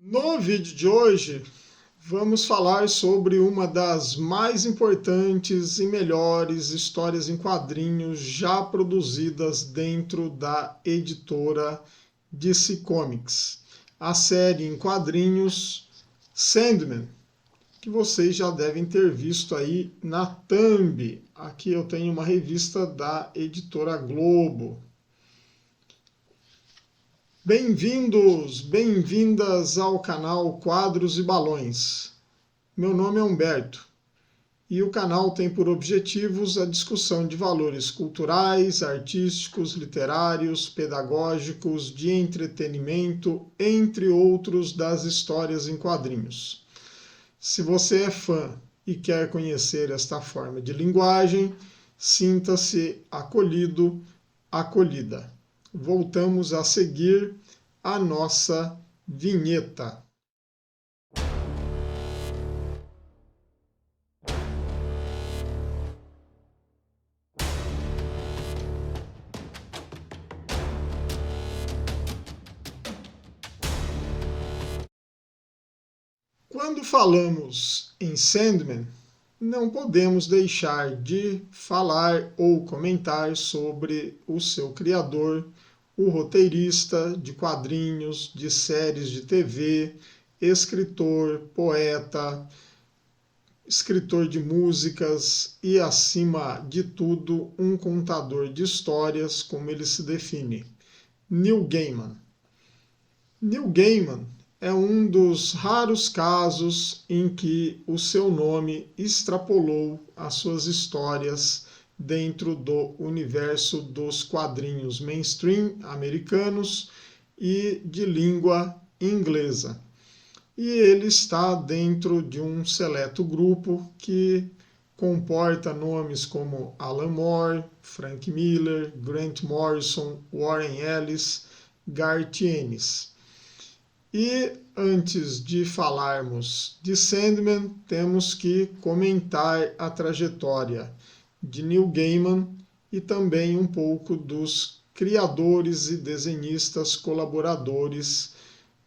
No vídeo de hoje, vamos falar sobre uma das mais importantes e melhores histórias em quadrinhos já produzidas dentro da editora DC Comics, a série em quadrinhos Sandman, que vocês já devem ter visto aí na thumb. Aqui eu tenho uma revista da editora Globo. Bem-vindos, bem-vindas ao canal Quadros e Balões. Meu nome é Humberto e o canal tem por objetivos a discussão de valores culturais, artísticos, literários, pedagógicos, de entretenimento, entre outros das histórias em quadrinhos. Se você é fã e quer conhecer esta forma de linguagem, sinta-se acolhido, acolhida. Voltamos a seguir a nossa vinheta. Quando falamos em Sandman, não podemos deixar de falar ou comentar sobre o seu criador, o roteirista de quadrinhos, de séries de TV, escritor, poeta, escritor de músicas e, acima de tudo, um contador de histórias, como ele se define, Neil Gaiman. Neil Gaiman é um dos raros casos em que o seu nome extrapolou as suas histórias dentro do universo dos quadrinhos mainstream americanos e de língua inglesa. E ele está dentro de um seleto grupo que comporta nomes como Alan Moore, Frank Miller, Grant Morrison, Warren Ellis, Garth Ennis. E antes de falarmos de Sandman, temos que comentar a trajetória de Neil Gaiman e também um pouco dos criadores e desenhistas colaboradores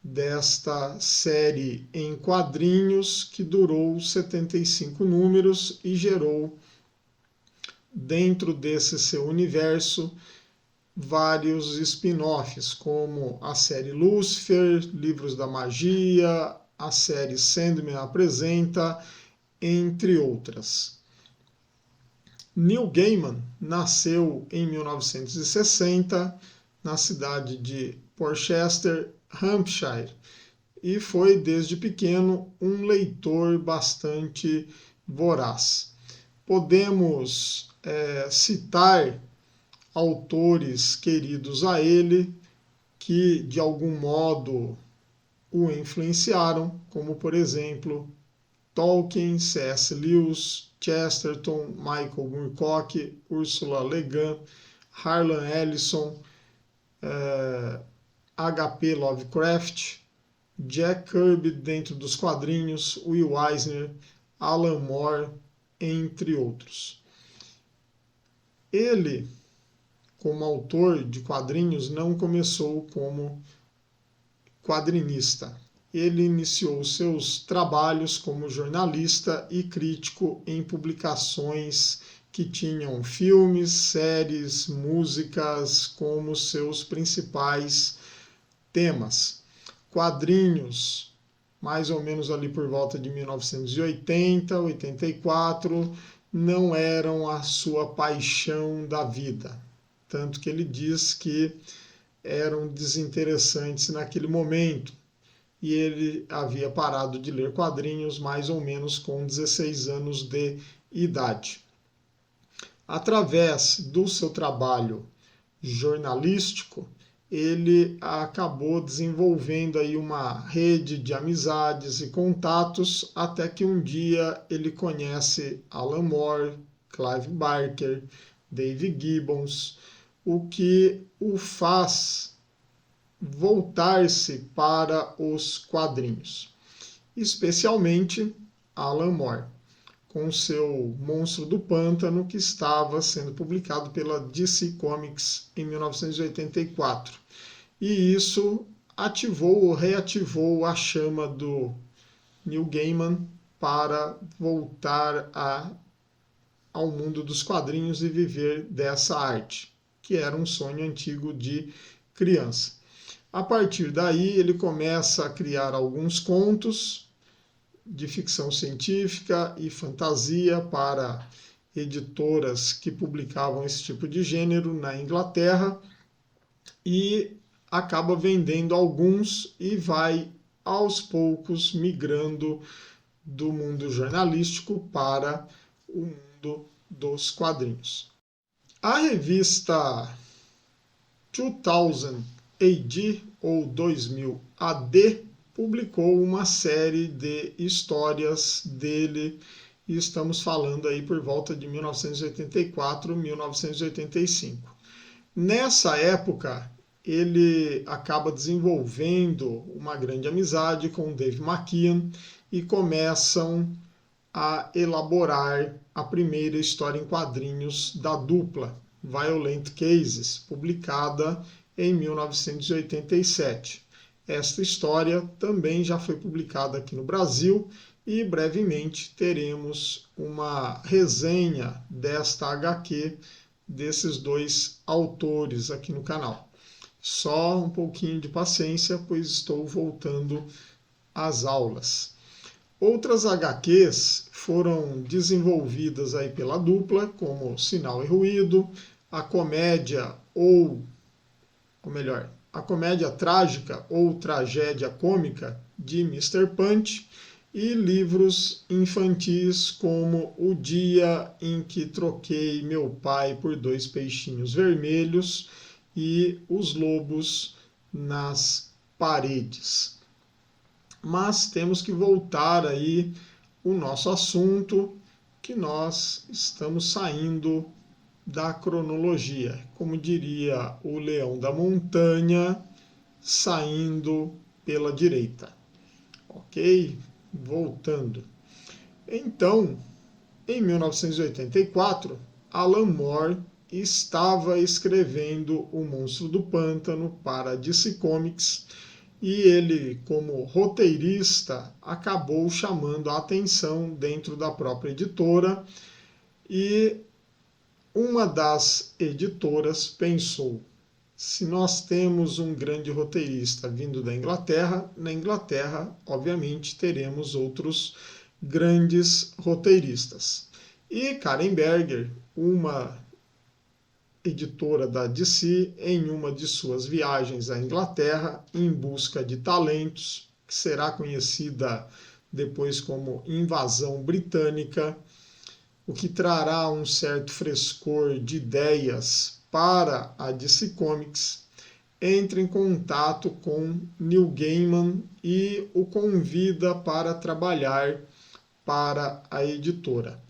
desta série em quadrinhos que durou 75 números e gerou, dentro desse seu universo, vários spin-offs, como a série Lucifer, Livros da Magia, a série Sandman Apresenta, entre outras. Neil Gaiman nasceu em 1960 na cidade de Porchester, Hampshire, e foi desde pequeno um leitor bastante voraz. Podemos citar autores queridos a ele que de algum modo o influenciaram, como por exemplo Tolkien, C.S. Lewis, Chesterton, Michael Moorcock, Ursula Le Guin, Harlan Ellison, H.P. Lovecraft, Jack Kirby dentro dos quadrinhos, Will Eisner, Alan Moore, entre outros. Ele, como autor de quadrinhos, não começou como quadrinista. Ele iniciou seus trabalhos como jornalista e crítico em publicações que tinham filmes, séries, músicas como seus principais temas. Quadrinhos, mais ou menos ali por volta de 1980, 84, não eram a sua paixão da vida. Tanto que ele diz que eram desinteressantes naquele momento. E ele havia parado de ler quadrinhos mais ou menos com 16 anos de idade. Através do seu trabalho jornalístico, ele acabou desenvolvendo aí uma rede de amizades e contatos, até que um dia ele conhece Alan Moore, Clive Barker, Dave Gibbons, o que o faz voltar-se para os quadrinhos, especialmente Alan Moore, com seu Monstro do Pântano, que estava sendo publicado pela DC Comics em 1984. E isso ativou ou reativou a chama do Neil Gaiman para voltar ao mundo dos quadrinhos e viver dessa arte, que era um sonho antigo de criança. A partir daí, ele começa a criar alguns contos de ficção científica e fantasia para editoras que publicavam esse tipo de gênero na Inglaterra e acaba vendendo alguns e vai aos poucos migrando do mundo jornalístico para o mundo dos quadrinhos. A revista 2000 AD ou 2000 AD publicou uma série de histórias dele e estamos falando aí por volta de 1984, 1985. Nessa época, ele acaba desenvolvendo uma grande amizade com Dave McKean e começam a elaborar a primeira história em quadrinhos da dupla, Violent Cases, publicada em 1987. Esta história também já foi publicada aqui no Brasil e brevemente teremos uma resenha desta HQ desses dois autores aqui no canal. Só um pouquinho de paciência, pois estou voltando às aulas. Outras HQs foram desenvolvidas aí pela dupla, como Sinal e Ruído, a comédia a comédia trágica ou tragédia cômica de Mr. Punch e livros infantis como O Dia em que Troquei Meu Pai por 2 Peixinhos Vermelhos e Os Lobos nas Paredes. Mas temos que voltar aí o nosso assunto, que nós estamos saindo da cronologia, como diria o Leão da Montanha, saindo pela direita. Ok? Voltando. Então, em 1984, Alan Moore estava escrevendo O Monstro do Pântano para a DC Comics e ele, como roteirista, acabou chamando a atenção dentro da própria editora e uma das editoras pensou: se nós temos um grande roteirista vindo da Inglaterra, na Inglaterra, obviamente, teremos outros grandes roteiristas. E Karen Berger, uma editora da DC, em uma de suas viagens à Inglaterra, em busca de talentos, que será conhecida depois como Invasão Britânica, o que trará um certo frescor de ideias para a DC Comics, entra em contato com Neil Gaiman e o convida para trabalhar para a editora.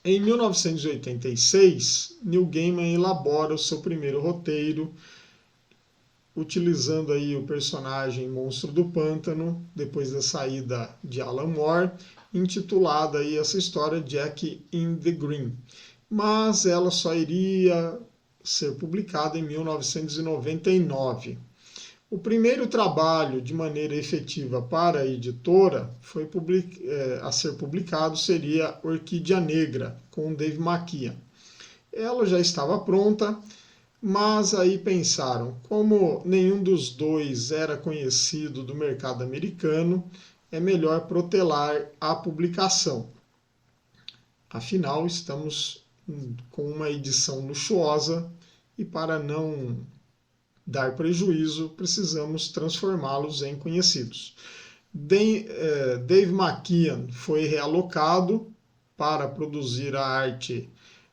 Em 1986, Neil Gaiman elabora o seu primeiro roteiro, utilizando aí o personagem Monstro do Pântano, depois da saída de Alan Moore, intitulada aí essa história Jack in the Green. Mas ela só iria ser publicada em 1999. O primeiro trabalho de maneira efetiva para a editora a ser publicado seria Orquídea Negra, com Dave McKean. Ela já estava pronta, mas aí pensaram, como nenhum dos dois era conhecido do mercado americano, é melhor protelar a publicação. Afinal, estamos com uma edição luxuosa e para não dar prejuízo, precisamos transformá-los em conhecidos. Dave McKean foi realocado para produzir a arte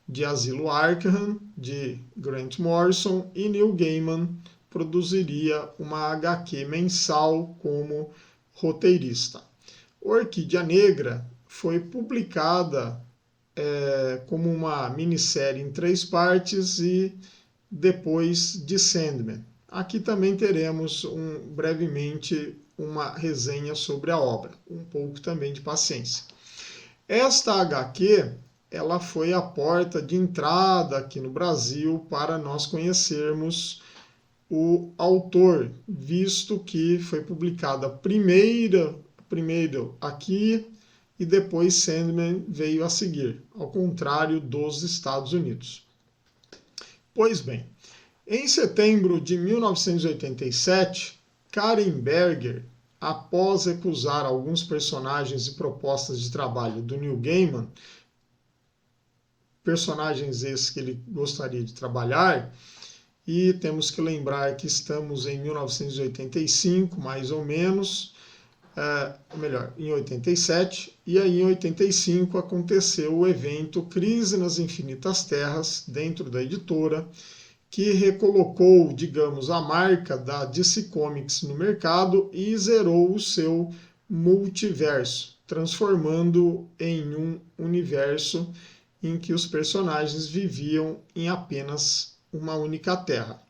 de Asilo Arkham, de Grant Morrison, e Neil Gaiman produziria uma HQ mensal como roteirista. Orquídea Negra foi publicada como uma minissérie em 3 partes e depois de Sandman. Aqui também teremos brevemente uma resenha sobre a obra, um pouco também de paciência. Esta HQ ela foi a porta de entrada aqui no Brasil para nós conhecermos o autor, visto que foi publicada primeiro aqui e depois Sandman veio a seguir, ao contrário dos Estados Unidos. Pois bem, em setembro de 1987, Karen Berger, após recusar alguns personagens e propostas de trabalho do Neil Gaiman, personagens esses que ele gostaria de trabalhar, e temos que lembrar que estamos em 1985, mais ou menos, em 87, e aí em 85 aconteceu o evento Crise nas Infinitas Terras, dentro da editora, que recolocou, digamos, a marca da DC Comics no mercado e zerou o seu multiverso, transformando em um universo em que os personagens viviam em apenas uma única terra.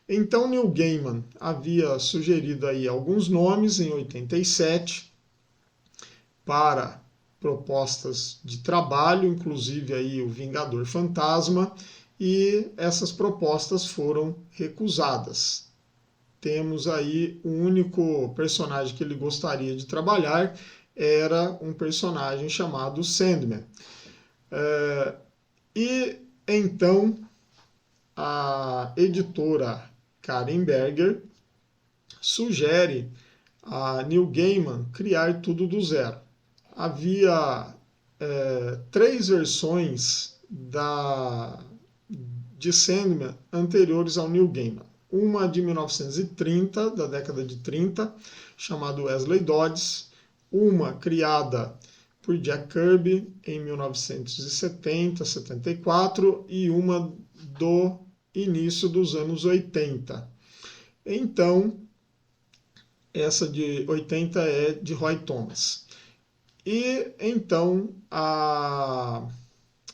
Então Neil Gaiman havia sugerido aí alguns nomes em 87 para propostas de trabalho, inclusive aí o Vingador Fantasma, e essas propostas foram recusadas. Temos aí o único personagem que ele gostaria de trabalhar era um personagem chamado Sandman. E então a editora Karen Berger sugere a Neil Gaiman criar tudo do zero. Havia 3 versões de Sandman anteriores ao Neil Gaiman. Uma de 1930, da década de 30, chamada Wesley Dodds. Uma criada por Jack Kirby em 1970, 74 e uma do início dos anos 80. Então, essa de 80 é de Roy Thomas. E então a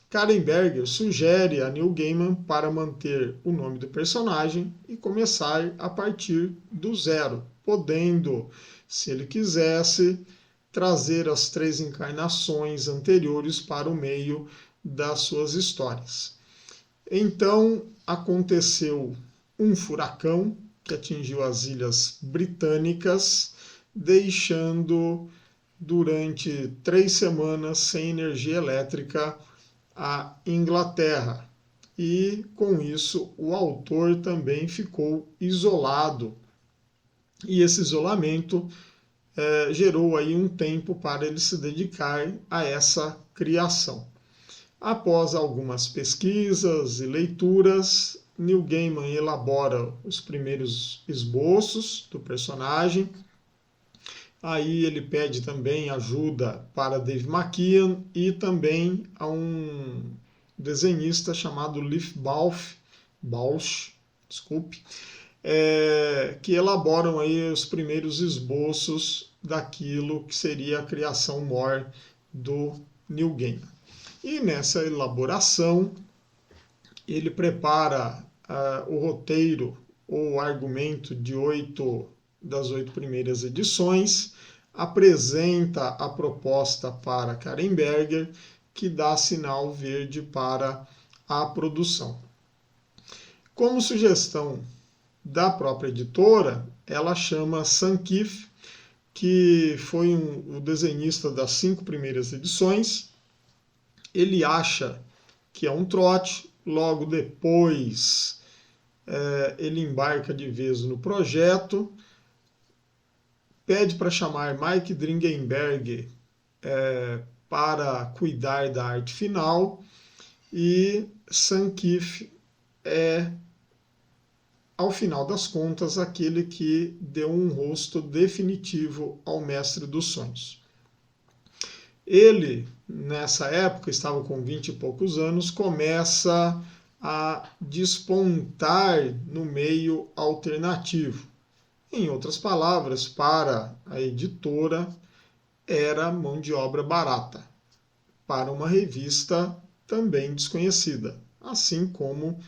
Karen Berger sugere a Neil Gaiman para manter o nome do personagem e começar a partir do zero, podendo, se ele quisesse, trazer as 3 encarnações anteriores para o meio das suas histórias. Então aconteceu um furacão que atingiu as Ilhas Britânicas, deixando durante 3 semanas sem energia elétrica a Inglaterra. E com isso o autor também ficou isolado. E esse isolamento gerou aí um tempo para ele se dedicar a essa criação. Após algumas pesquisas e leituras, Neil Gaiman elabora os primeiros esboços do personagem. Aí ele pede também ajuda para Dave McKean e também a um desenhista chamado Leif Bausch, que elaboram aí os primeiros esboços daquilo que seria a criação maior do Neil Gaiman. E nessa elaboração, ele prepara o roteiro ou o argumento de 8 das 8 primeiras edições, apresenta a proposta para Karen Berger, que dá sinal verde para a produção. Como sugestão da própria editora, ela chama Sam Kiff, que foi o desenhista das 5 primeiras edições. Ele acha que é um trote, logo depois ele embarca de vez no projeto, pede para chamar Mike Dringenberg para cuidar da arte final, e Sam Kiff é, ao final das contas, aquele que deu um rosto definitivo ao Mestre dos Sonhos. Ele, nessa época, estava com 20 e poucos anos, começa a despontar no meio alternativo. Em outras palavras, para a editora, era mão de obra barata, para uma revista também desconhecida, assim como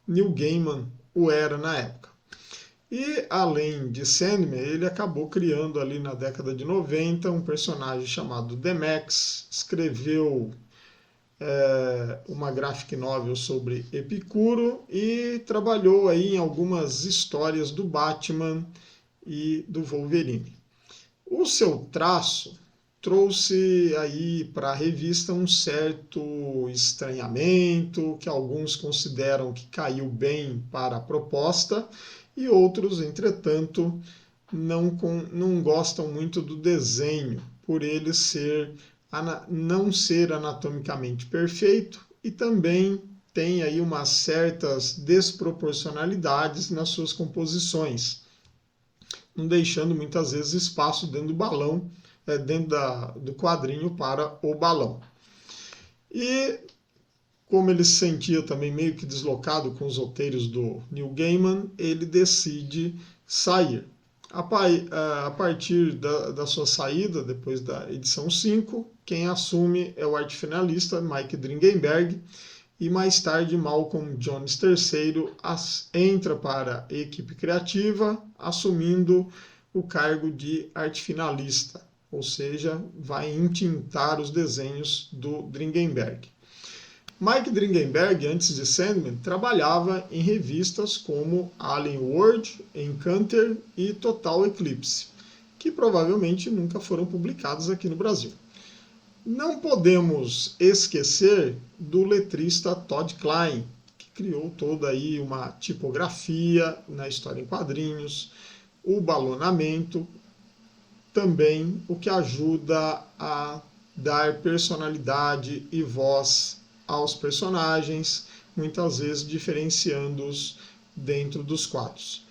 Neil Gaiman o era na época. E, além de Sandman, ele acabou criando ali na década de 90 um personagem chamado The Max, escreveu uma graphic novel sobre Epicuro e trabalhou aí em algumas histórias do Batman e do Wolverine. O seu traço trouxe aí para a revista um certo estranhamento, que alguns consideram que caiu bem para a proposta, e outros, entretanto, não gostam muito do desenho, por ele não ser anatomicamente perfeito, e também tem aí umas certas desproporcionalidades nas suas composições, não deixando muitas vezes espaço dentro do balão, dentro do quadrinho para o balão. E como ele se sentia também meio que deslocado com os roteiros do Neil Gaiman, ele decide sair. A partir da sua saída, depois da edição 5, quem assume é o arte finalista Mike Dringenberg, e mais tarde Malcolm Jones III entra para a equipe criativa, assumindo o cargo de arte finalista, ou seja, vai entintar os desenhos do Dringenberg. Mike Dringenberg, antes de Sandman, trabalhava em revistas como Alien World, Encounter e Total Eclipse, que provavelmente nunca foram publicadas aqui no Brasil. Não podemos esquecer do letrista Todd Klein, que criou toda aí uma tipografia na história em quadrinhos, o balonamento, também o que ajuda a dar personalidade e voz aos personagens, muitas vezes diferenciando-os dentro dos quadros.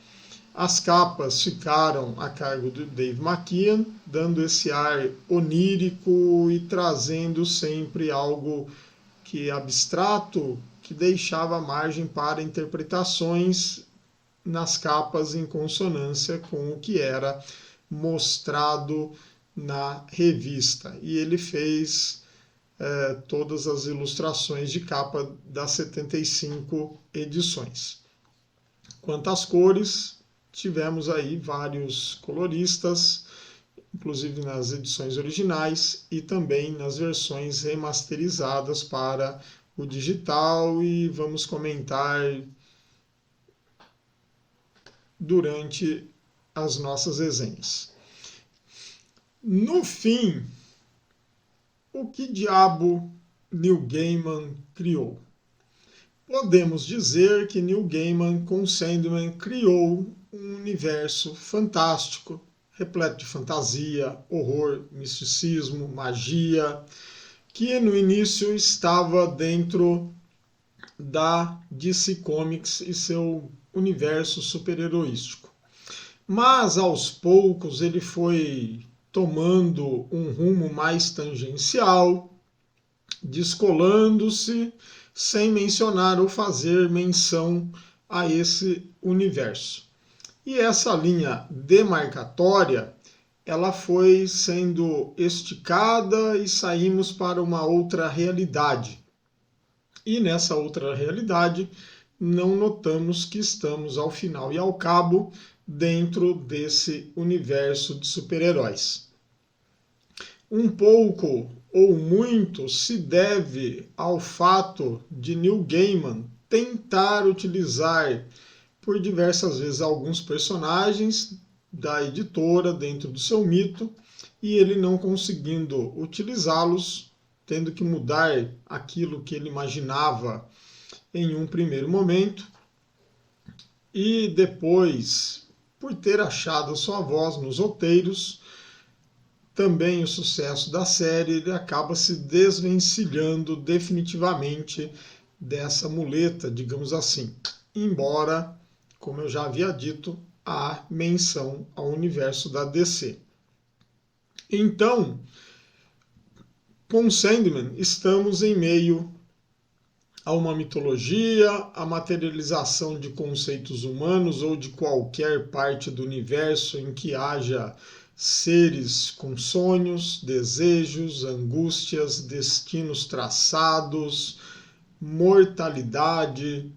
As capas ficaram a cargo de Dave McKean, dando esse ar onírico e trazendo sempre algo que é abstrato, que deixava margem para interpretações nas capas em consonância com o que era mostrado na revista. E ele fez todas as ilustrações de capa das 75 edições. Quanto às cores, tivemos aí vários coloristas, inclusive nas edições originais e também nas versões remasterizadas para o digital, e vamos comentar durante as nossas resenhas. No fim, o que diabo Neil Gaiman criou? Podemos dizer que Neil Gaiman, com Sandman, criou um universo fantástico, repleto de fantasia, horror, misticismo, magia, que no início estava dentro da DC Comics e seu universo super-heroístico. Mas aos poucos ele foi tomando um rumo mais tangencial, descolando-se, sem mencionar ou fazer menção a esse universo. E essa linha demarcatória, ela foi sendo esticada e saímos para uma outra realidade. E nessa outra realidade, não notamos que estamos, ao final e ao cabo, dentro desse universo de super-heróis. Um pouco ou muito se deve ao fato de Neil Gaiman tentar utilizar por diversas vezes alguns personagens da editora dentro do seu mito, e ele não conseguindo utilizá-los, tendo que mudar aquilo que ele imaginava em um primeiro momento, e depois, por ter achado a sua voz nos roteiros, também o sucesso da série, ele acaba se desvencilhando definitivamente dessa muleta, digamos assim. Embora, como eu já havia dito, há menção ao universo da DC. Então, com Sandman, estamos em meio a uma mitologia, a materialização de conceitos humanos ou de qualquer parte do universo em que haja seres com sonhos, desejos, angústias, destinos traçados, mortalidade.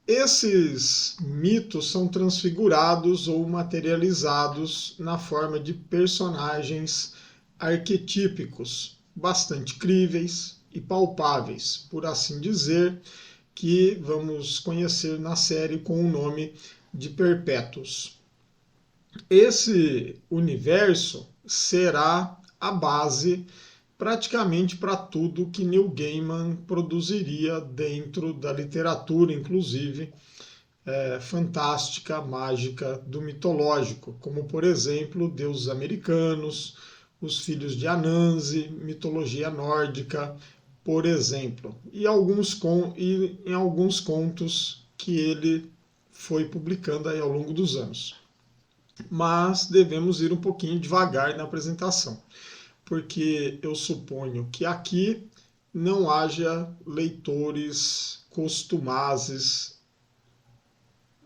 Esses mitos são transfigurados ou materializados na forma de personagens arquetípicos, bastante críveis e palpáveis, por assim dizer, que vamos conhecer na série com o nome de Perpétuos. Esse universo será a base praticamente para tudo que Neil Gaiman produziria dentro da literatura, inclusive fantástica, mágica, do mitológico, como por exemplo deuses americanos, os filhos de Anansi, mitologia nórdica, por exemplo, e em alguns contos que ele foi publicando aí ao longo dos anos. Mas devemos ir um pouquinho devagar na apresentação, porque eu suponho que aqui não haja leitores costumazes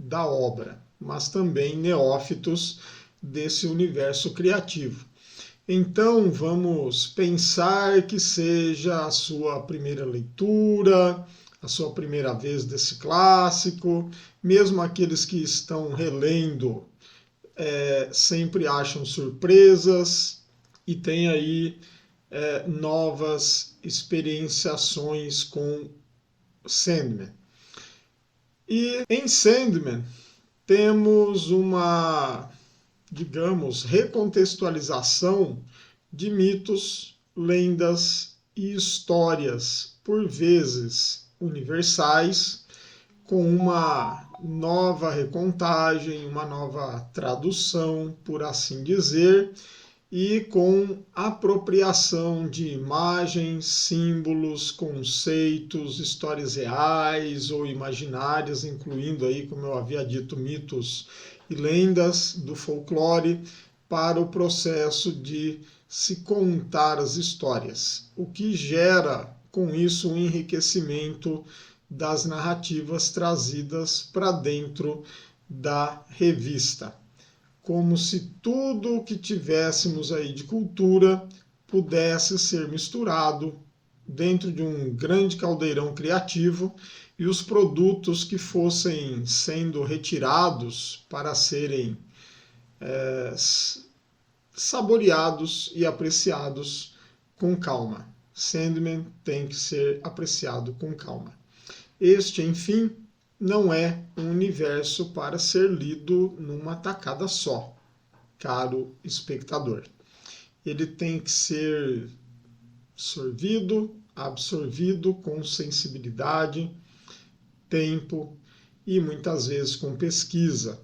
da obra, mas também neófitos desse universo criativo. Então vamos pensar que seja a sua primeira leitura, a sua primeira vez desse clássico, mesmo aqueles que estão relendo sempre acham surpresas e tem aí novas experienciações com Sandman. E em Sandman temos uma, digamos, recontextualização de mitos, lendas e histórias, por vezes universais, com uma nova recontagem, uma nova tradução, por assim dizer, e com apropriação de imagens, símbolos, conceitos, histórias reais ou imaginárias, incluindo aí, como eu havia dito, mitos e lendas do folclore, para o processo de se contar as histórias, o que gera com isso um enriquecimento das narrativas trazidas para dentro da revista. Como se tudo o que tivéssemos aí de cultura pudesse ser misturado dentro de um grande caldeirão criativo e os produtos que fossem sendo retirados para serem saboreados e apreciados com calma. Sandman tem que ser apreciado com calma. Este, enfim, não é um universo para ser lido numa tacada só, caro espectador. Ele tem que ser absorvido com sensibilidade, tempo e muitas vezes com pesquisa,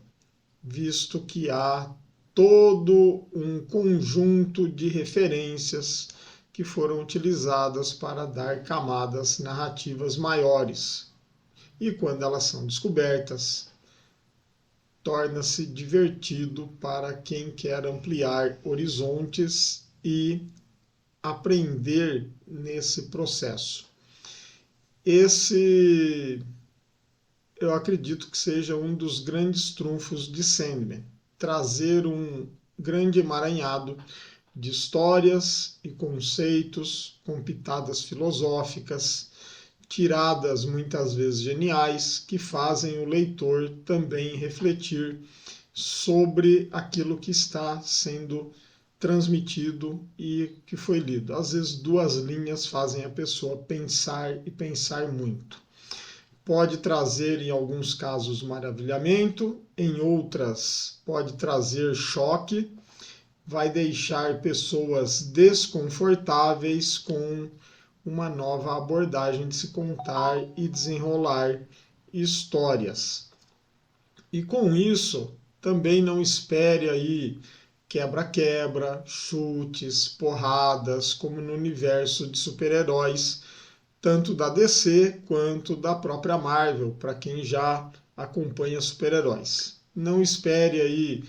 visto que há todo um conjunto de referências que foram utilizadas para dar camadas narrativas maiores. E quando elas são descobertas, torna-se divertido para quem quer ampliar horizontes e aprender nesse processo. Esse, eu acredito que seja um dos grandes trunfos de Sandman, trazer um grande emaranhado de histórias e conceitos com pitadas filosóficas, tiradas muitas vezes geniais, que fazem o leitor também refletir sobre aquilo que está sendo transmitido e que foi lido. Às vezes 2 linhas fazem a pessoa pensar e pensar muito. Pode trazer, em alguns casos, maravilhamento, em outras pode trazer choque, vai deixar pessoas desconfortáveis com uma nova abordagem de se contar e desenrolar histórias. E com isso, também não espere aí quebra-quebra, chutes, porradas, como no universo de super-heróis, tanto da DC quanto da própria Marvel, para quem já acompanha super-heróis. Não espere aí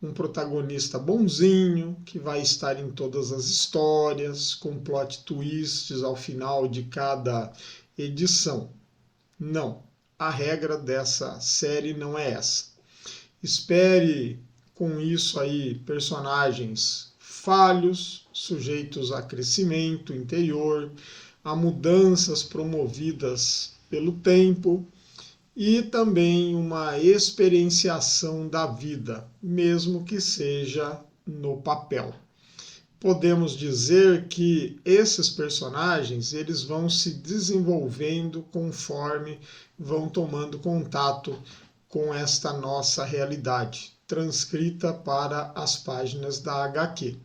um protagonista bonzinho, que vai estar em todas as histórias, com plot twists ao final de cada edição. Não, a regra dessa série não é essa. Espere com isso aí personagens falhos, sujeitos a crescimento interior, a mudanças promovidas pelo tempo, e também uma experienciação da vida, mesmo que seja no papel. podemos dizer que esses personagens eles vão se desenvolvendo conforme vão tomando contato com esta nossa realidade, transcrita para as páginas da HQ.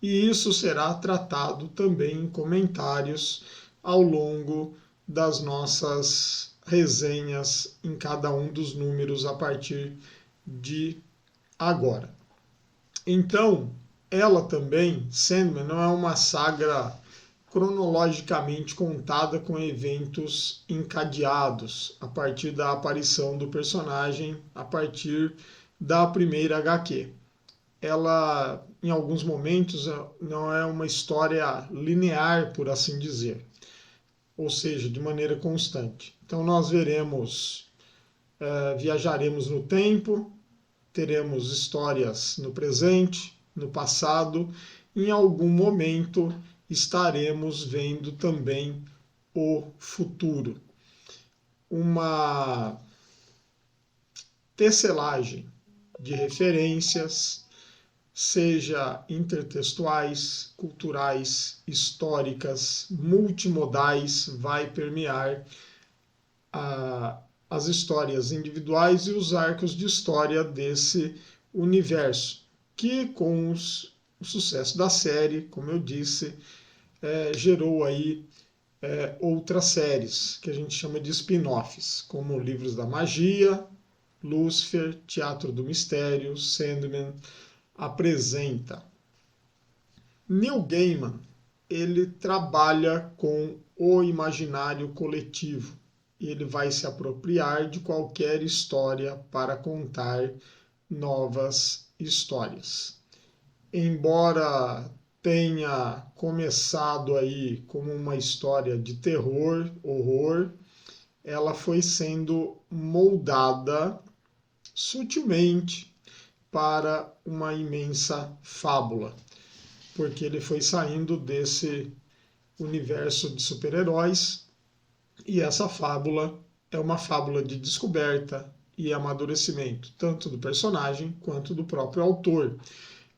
E isso será tratado também em comentários ao longo das nossas resenhas em cada um dos números a partir de agora. Então, ela também, Sandman, não é uma saga cronologicamente contada com eventos encadeados a partir da aparição do personagem, a partir da primeira HQ. Ela, em alguns momentos, não é uma história linear, por assim dizer, ou seja, de maneira constante. Então nós veremos, viajaremos no tempo, teremos histórias no presente, no passado, em algum momento estaremos vendo também o futuro. Uma tecelagem de referências, seja intertextuais, culturais, históricas, multimodais, vai permear as histórias individuais e os arcos de história desse universo, que com o sucesso da série, como eu disse, gerou aí outras séries, que a gente chama de spin-offs, como Livros da Magia, Lúcifer, Teatro do Mistério, Sandman apresenta. Neil Gaiman, ele trabalha com o imaginário coletivo. Ele vai se apropriar de qualquer história para contar novas histórias. Embora tenha começado aí como uma história de terror, horror, ela foi sendo moldada sutilmente para uma imensa fábula, porque ele foi saindo desse universo de super-heróis e essa fábula é uma fábula de descoberta e amadurecimento, tanto do personagem quanto do próprio autor,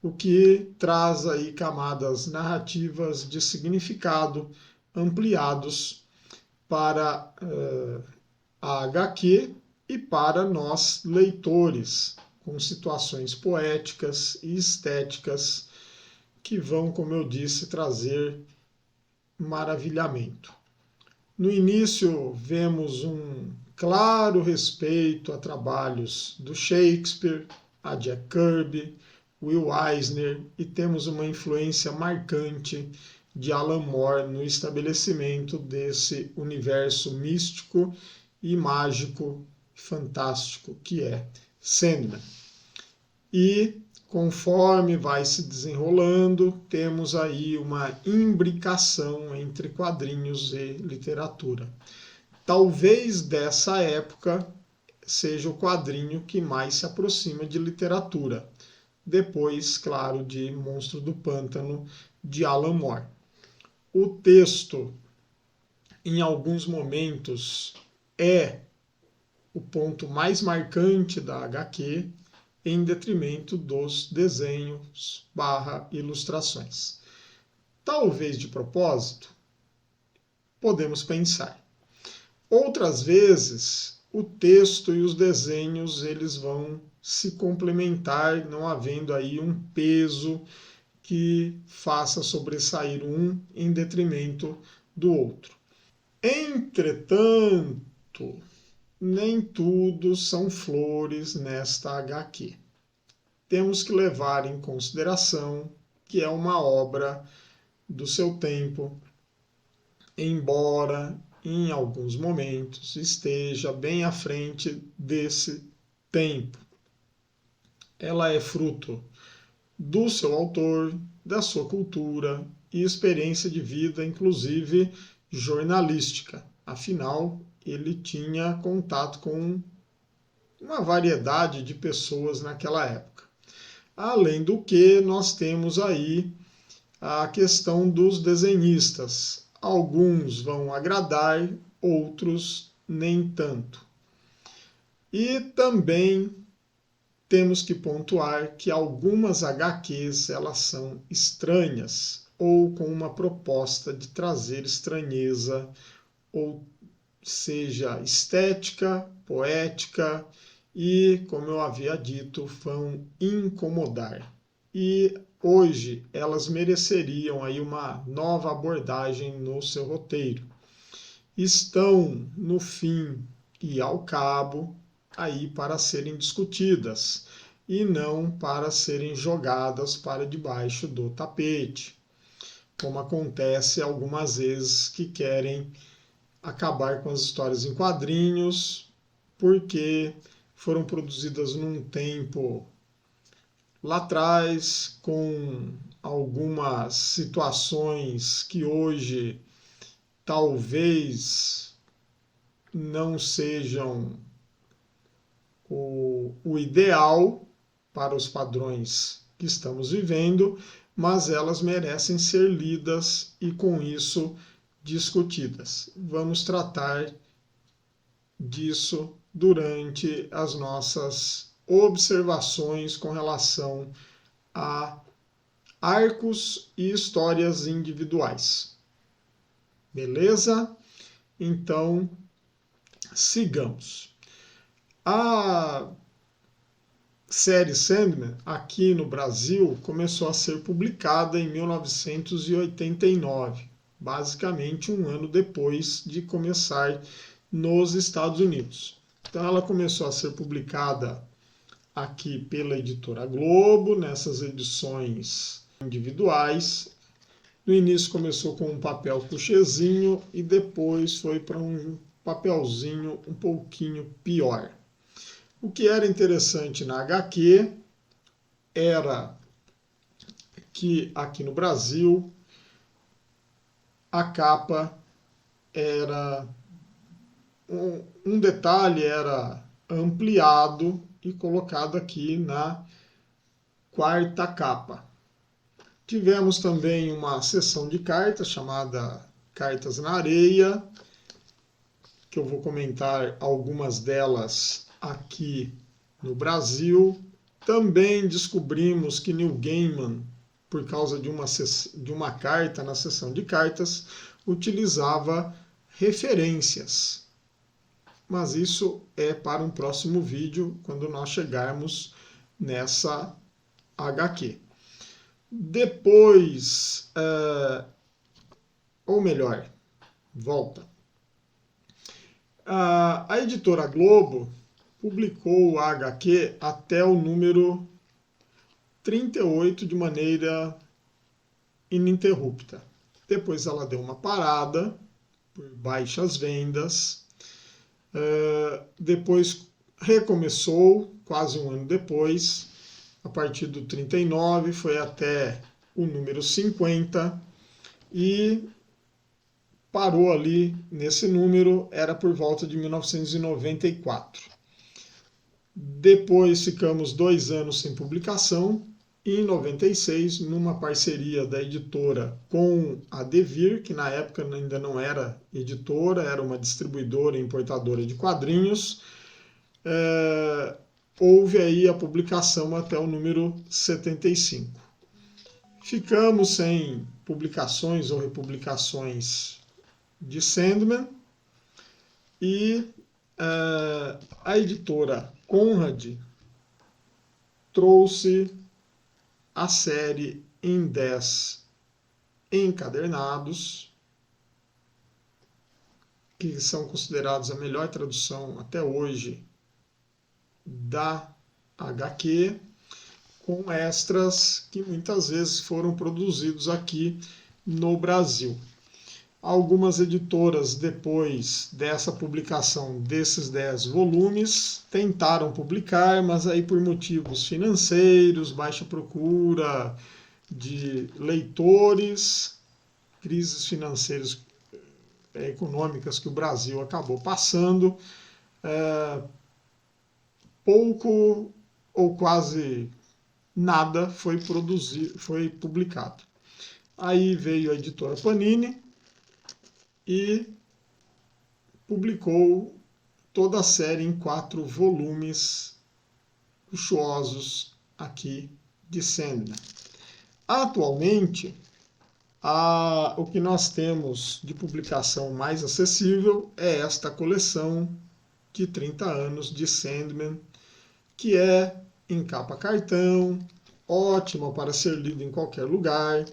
o que traz aí camadas narrativas de significado ampliados para a HQ e para nós leitores, com situações poéticas e estéticas que vão, como eu disse, trazer maravilhamento. No início, vemos um claro respeito a trabalhos do Shakespeare, a Jack Kirby, Will Eisner, e temos uma influência marcante de Alan Moore no estabelecimento desse universo místico e mágico, fantástico que é Sandman. E conforme vai se desenrolando, temos aí uma imbricação entre quadrinhos e literatura. Talvez dessa época seja o quadrinho que mais se aproxima de literatura. Depois, claro, de Monstro do Pântano, de Alan Moore. O texto, em alguns momentos, é o ponto mais marcante da HQ, em detrimento dos desenhos / ilustrações. Talvez de propósito, podemos pensar. Outras vezes, o texto e os desenhos eles vão se complementar, não havendo aí um peso que faça sobressair um em detrimento do outro. Entretanto, nem tudo são flores nesta HQ. Temos que levar em consideração que é uma obra do seu tempo, embora em alguns momentos esteja bem à frente desse tempo. Ela é fruto do seu autor, da sua cultura e experiência de vida, inclusive jornalística. Afinal, ele tinha contato com uma variedade de pessoas naquela época. Além do que, nós temos aí a questão dos desenhistas. Alguns vão agradar, outros nem tanto. E também temos que pontuar que algumas HQs elas são estranhas ou com uma proposta de trazer estranheza, ou seja, estética, poética e, como eu havia dito, vão incomodar. E hoje elas mereceriam aí uma nova abordagem no seu roteiro. Estão no fim e ao cabo aí para serem discutidas e não para serem jogadas para debaixo do tapete, como acontece algumas vezes que querem acabar com as histórias em quadrinhos porque foram produzidas num tempo lá atrás, com algumas situações que hoje talvez não sejam o ideal para os padrões que estamos vivendo, mas elas merecem ser lidas e com isso discutidas. Vamos tratar disso durante as nossas observações com relação a arcos e histórias individuais. Beleza? Então, sigamos. A série Sandman, aqui no Brasil, começou a ser publicada em 1989, basicamente um ano depois de começar nos Estados Unidos. Então, ela começou a ser publicada aqui pela editora Globo, nessas edições individuais. No início começou com um papel couchezinho e depois foi para um papelzinho um pouquinho pior. O que era interessante na HQ era que aqui no Brasil a capa era um detalhe era ampliado e colocado aqui na quarta capa. Tivemos também uma seção de cartas chamada Cartas na Areia, que eu vou comentar algumas delas aqui no Brasil. Também descobrimos que Neil Gaiman, por causa de uma carta na seção de cartas, utilizava referências. Mas isso é para um próximo vídeo, quando nós chegarmos nessa HQ. Depois, ou melhor, volta. A editora Globo publicou a HQ até o número 38 de maneira ininterrupta. Depois ela deu uma parada por baixas vendas. Depois recomeçou, quase um ano depois, a partir do 39, foi até o número 50 e parou ali nesse número, era por volta de 1994. Depois ficamos 2 anos sem publicação e em 96, numa parceria da editora com a Devir, que na época ainda não era editora, era uma distribuidora e importadora de quadrinhos, houve aí a publicação até o número 75. Ficamos sem publicações ou republicações de Sandman e a editora Conrad trouxe a série em 10 encadernados, que são considerados a melhor tradução até hoje da HQ, com extras que muitas vezes foram produzidos aqui no Brasil. Algumas editoras, depois dessa publicação desses 10 volumes, tentaram publicar, mas aí por motivos financeiros, baixa procura de leitores, crises financeiras econômicas que o Brasil acabou passando, pouco ou quase nada foi publicado. Aí veio a editora Panini e publicou toda a série em 4 volumes, luxuosos aqui de Sandman. Atualmente, o que nós temos de publicação mais acessível é esta coleção de 30 anos de Sandman, que é em capa cartão, ótima para ser lida em qualquer lugar,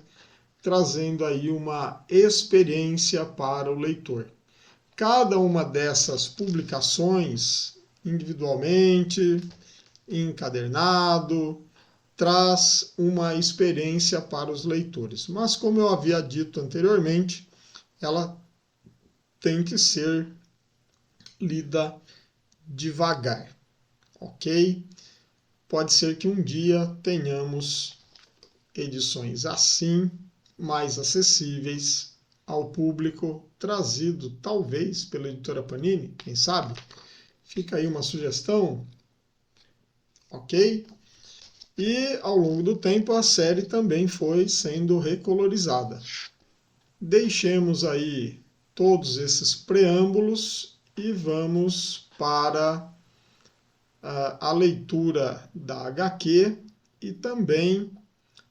trazendo aí uma experiência para o leitor. Cada uma dessas publicações, individualmente, encadernado, traz uma experiência para os leitores. Mas, como eu havia dito anteriormente, ela tem que ser lida devagar, ok? Pode ser que um dia tenhamos edições assim, mais acessíveis ao público, trazido talvez pela editora Panini, quem sabe? Fica aí uma sugestão, ok? E ao longo do tempo a série também foi sendo recolorizada. Deixemos aí todos esses preâmbulos e vamos para a leitura da HQ e também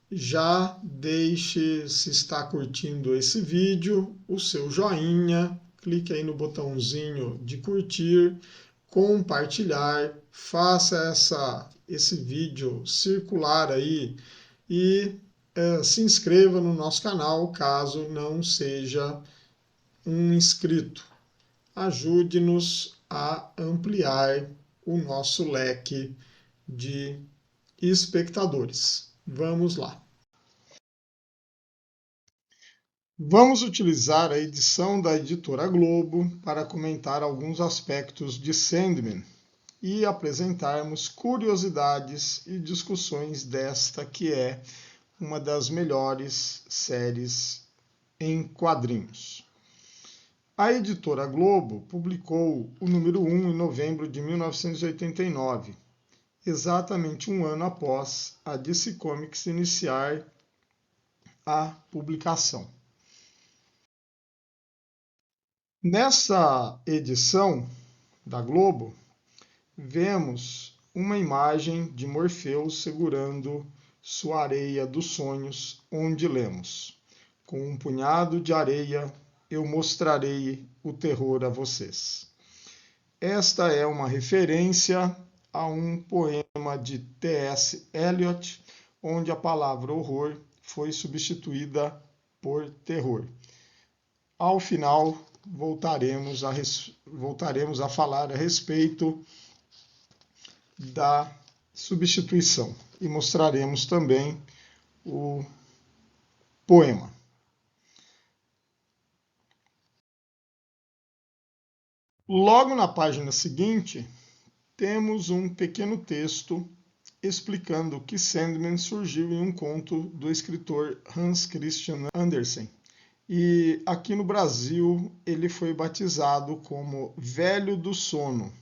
já deixe, se está curtindo esse vídeo, o seu joinha, clique aí no botãozinho de curtir, compartilhar, faça esse vídeo circular aí e se inscreva no nosso canal caso não seja um inscrito. Ajude-nos a ampliar o nosso leque de espectadores. Vamos lá. Vamos utilizar a edição da Editora Globo para comentar alguns aspectos de Sandman e apresentarmos curiosidades e discussões desta que é uma das melhores séries em quadrinhos. A Editora Globo publicou o número 1 em novembro de 1989, exatamente um ano após a DC Comics iniciar a publicação. Nessa edição da Globo, vemos uma imagem de Morfeu segurando sua areia dos sonhos, onde lemos: com um punhado de areia eu mostrarei o terror a vocês. Esta é uma referência a um poema de T.S. Eliot, onde a palavra horror foi substituída por terror. Ao final, voltaremos a falar a respeito da substituição e mostraremos também o poema. Logo na página seguinte, temos um pequeno texto explicando que Sandman surgiu em um conto do escritor Hans Christian Andersen. E aqui no Brasil ele foi batizado como Velho do Sono,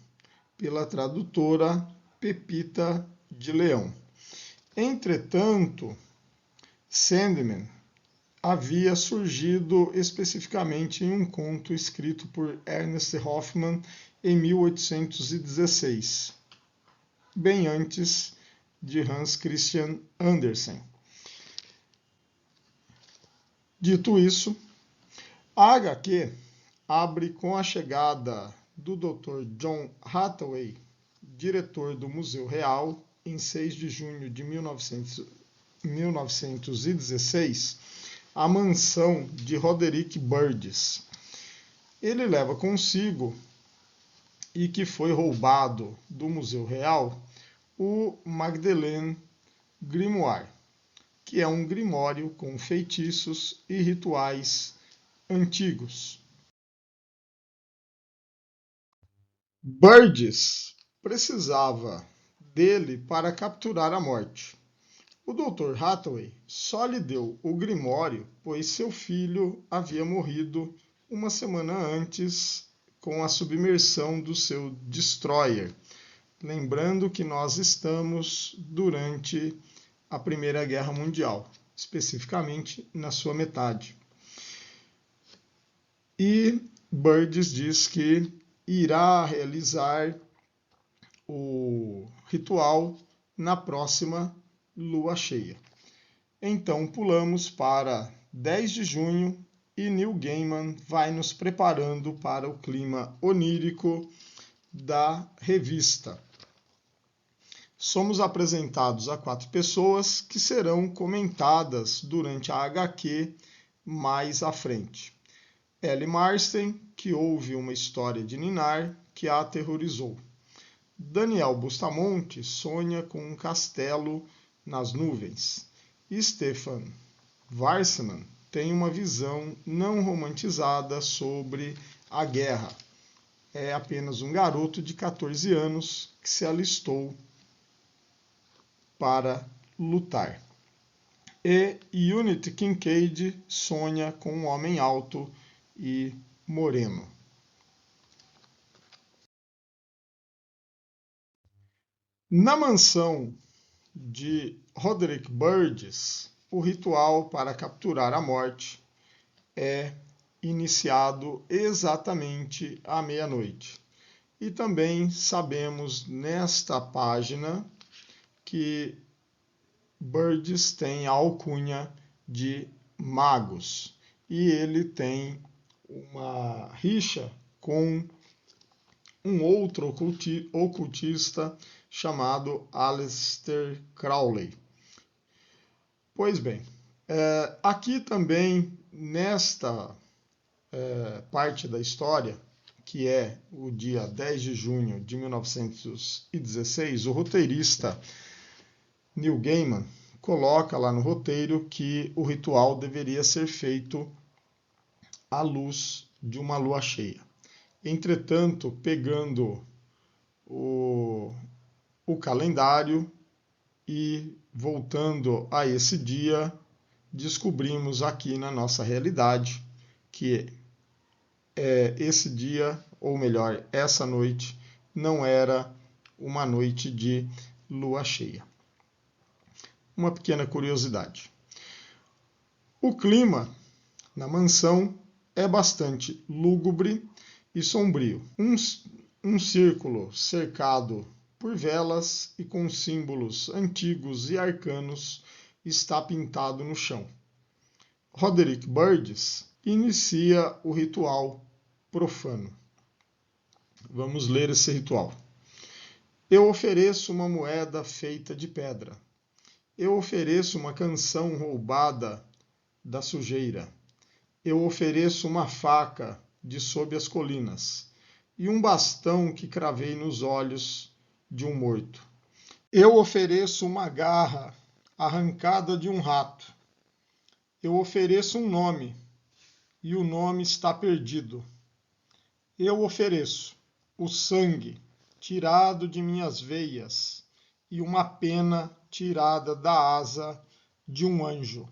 pela tradutora Pepita de Leão. Entretanto, Sandman havia surgido especificamente em um conto escrito por Ernest Hoffmann em 1816, bem antes de Hans Christian Andersen. Dito isso, a HQ abre com a chegada do Dr. John Hathaway, diretor do Museu Real, em 6 de junho de 1916, à mansão de Roderick Burgess. Ele leva consigo, e que foi roubado do Museu Real, o Magdalen Grimoire, que é um grimório com feitiços e rituais antigos. Burgess precisava dele para capturar a morte. O Dr. Hathaway só lhe deu o grimório, pois seu filho havia morrido uma semana antes com a submersão do seu destroyer. Lembrando que nós estamos durante a Primeira Guerra Mundial, especificamente na sua metade. E Burgess diz que irá realizar o ritual na próxima lua cheia. Então pulamos para 10 de junho e Neil Gaiman vai nos preparando para o clima onírico da revista. Somos apresentados a 4 pessoas que serão comentadas durante a HQ mais à frente. Ellie Marsden, que ouve uma história de ninar que a aterrorizou. Daniel Bustamonte sonha com um castelo nas nuvens. Stefan Warsman tem uma visão não romantizada sobre a guerra. É apenas um garoto de 14 anos que se alistou para lutar. E Unity Kincaid sonha com um homem alto e moreno. Na mansão de Roderick Burgess, o ritual para capturar a morte é iniciado exatamente à meia-noite. E também sabemos nesta página que Burgess tem a alcunha de Magus e ele tem uma rixa com um outro ocultista chamado Aleister Crowley. Pois bem, aqui também nesta parte da história, que é o dia 10 de junho de 1916, o roteirista Neil Gaiman coloca lá no roteiro que o ritual deveria ser feito à luz de uma lua cheia. Entretanto, pegando o calendário e voltando a esse dia, descobrimos aqui na nossa realidade que esse dia, ou melhor, essa noite, não era uma noite de lua cheia. Uma pequena curiosidade. O clima na mansão é bastante lúgubre e sombrio. Um círculo cercado por velas e com símbolos antigos e arcanos está pintado no chão. Roderick Burgess inicia o ritual profano. Vamos ler esse ritual. Eu ofereço uma moeda feita de pedra. Eu ofereço uma canção roubada da sujeira. Eu ofereço uma faca de sob as colinas e um bastão que cravei nos olhos de um morto. Eu ofereço uma garra arrancada de um rato. Eu ofereço um nome e o nome está perdido. Eu ofereço o sangue tirado de minhas veias e uma pena tirada da asa de um anjo.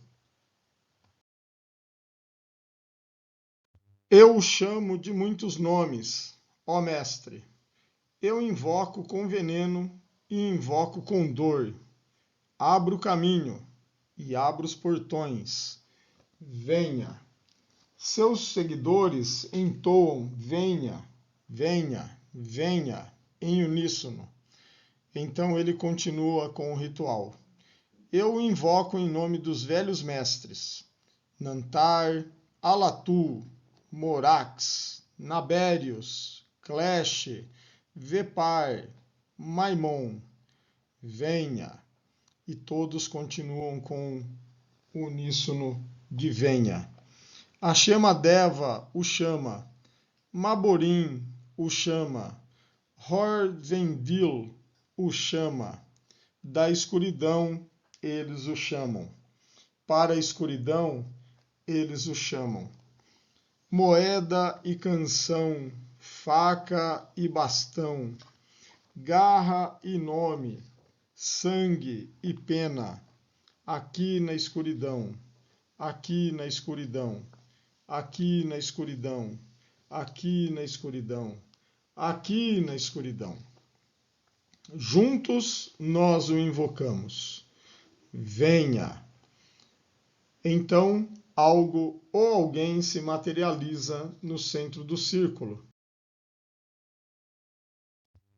Eu o chamo de muitos nomes, ó mestre. Eu invoco com veneno e invoco com dor. Abro o caminho e abro os portões. Venha. Seus seguidores entoam venha, venha, venha, em uníssono. Então ele continua com o ritual. Eu o invoco em nome dos velhos mestres. Nantar, Alatu, Morax, Nabérios, Clash, Vepar, Maimon. Venha. E todos continuam com o uníssono de venha. A chama Deva o chama, Maborim o chama, Horvendil o chama, da escuridão eles o chamam, para a escuridão eles o chamam. Moeda e canção, faca e bastão, garra e nome, sangue e pena, aqui na escuridão, aqui na escuridão. Aqui na escuridão, aqui na escuridão, aqui na escuridão. Juntos nós o invocamos. Venha. Então, algo ou alguém se materializa no centro do círculo.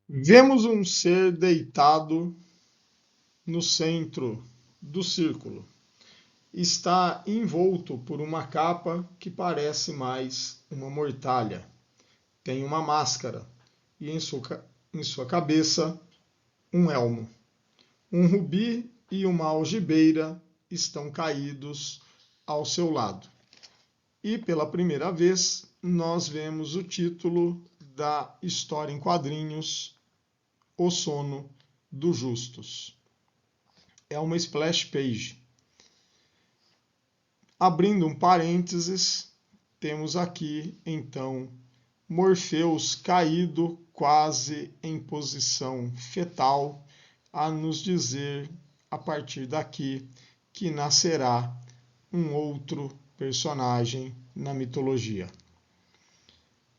Vemos um ser deitado no centro do círculo. Está envolto por uma capa que parece mais uma mortalha. Tem uma máscara e em sua cabeça um elmo. Um rubi e uma algibeira estão caídos ao seu lado. E pela primeira vez nós vemos o título da história em quadrinhos, O Sono dos Justos. É uma splash page. Abrindo um parênteses, temos aqui então Morpheus caído quase em posição fetal, a nos dizer a partir daqui que nascerá um outro personagem na mitologia.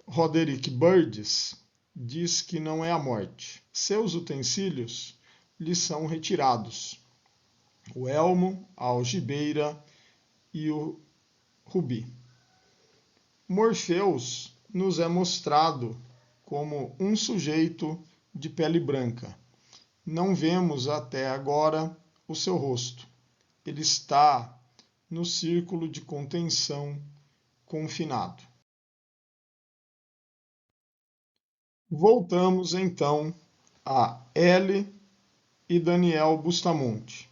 Roderick Burgess diz que não é a morte. Seus utensílios lhe são retirados. O elmo, a algibeira e o rubi. Morpheus nos é mostrado como um sujeito de pele branca. Não vemos até agora o seu rosto. Ele está no círculo de contenção confinado. Voltamos então a L e Daniel Bustamonte.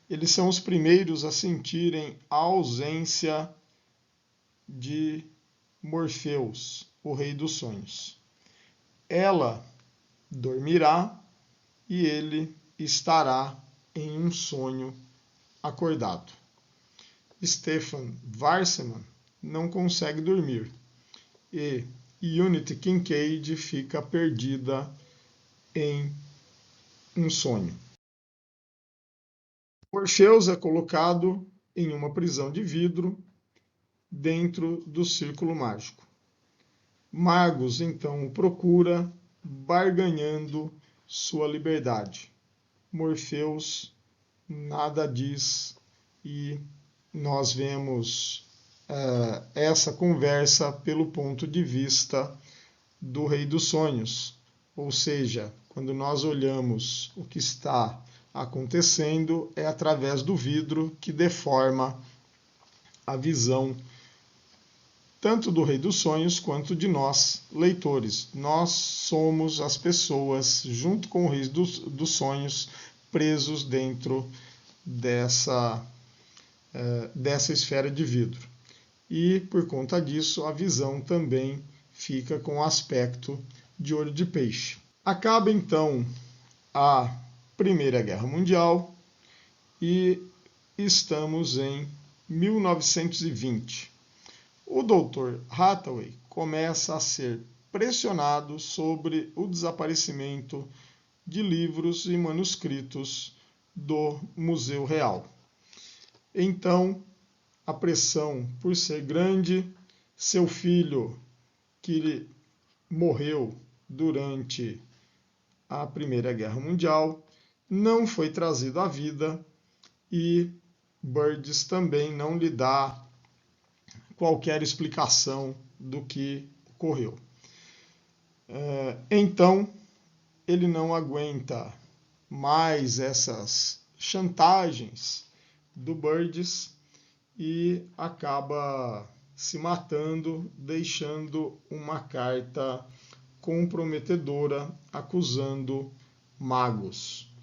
Eles são os primeiros a sentirem a ausência de Morpheus, o rei dos sonhos. Ela dormirá e ele estará em um sonho acordado. Stefan Warsman não consegue dormir e Unity Kincaid fica perdida em um sonho. Morpheus é colocado em uma prisão de vidro dentro do círculo mágico. Magus então o procura, barganhando sua liberdade. Morpheus nada diz e nós vemos essa conversa pelo ponto de vista do Rei dos Sonhos. Ou seja, quando nós olhamos o que está acontecendo, é através do vidro que deforma a visão tanto do Rei dos Sonhos quanto de nós, leitores. Nós somos as pessoas, junto com o Rei dos Sonhos, presos dentro dessa esfera de vidro. E, por conta disso, a visão também fica com o aspecto de olho de peixe. Acaba, então, a Primeira Guerra Mundial e estamos em 1920. O Dr. Hathaway começa a ser pressionado sobre o desaparecimento de livros e manuscritos do Museu Real. Então, a pressão por ser grande, seu filho, que morreu durante a Primeira Guerra Mundial, não foi trazido à vida e Burgess também não lhe dá qualquer explicação do que ocorreu. Então, ele não aguenta mais essas chantagens do Burgess e acaba se matando, deixando uma carta comprometedora acusando Magus.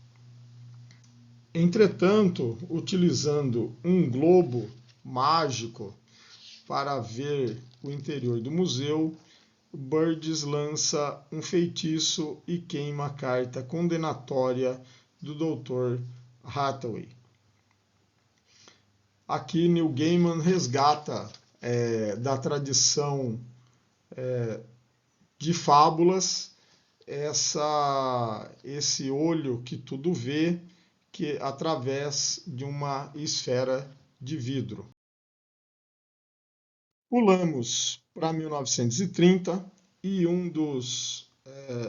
Entretanto, utilizando um globo mágico para ver o interior do museu, Burgess lança um feitiço e queima a carta condenatória do Dr. Hathaway. Aqui Neil Gaiman resgata da tradição de fábulas esse olho que tudo vê, que através de uma esfera de vidro. Pulamos para 1930 e um dos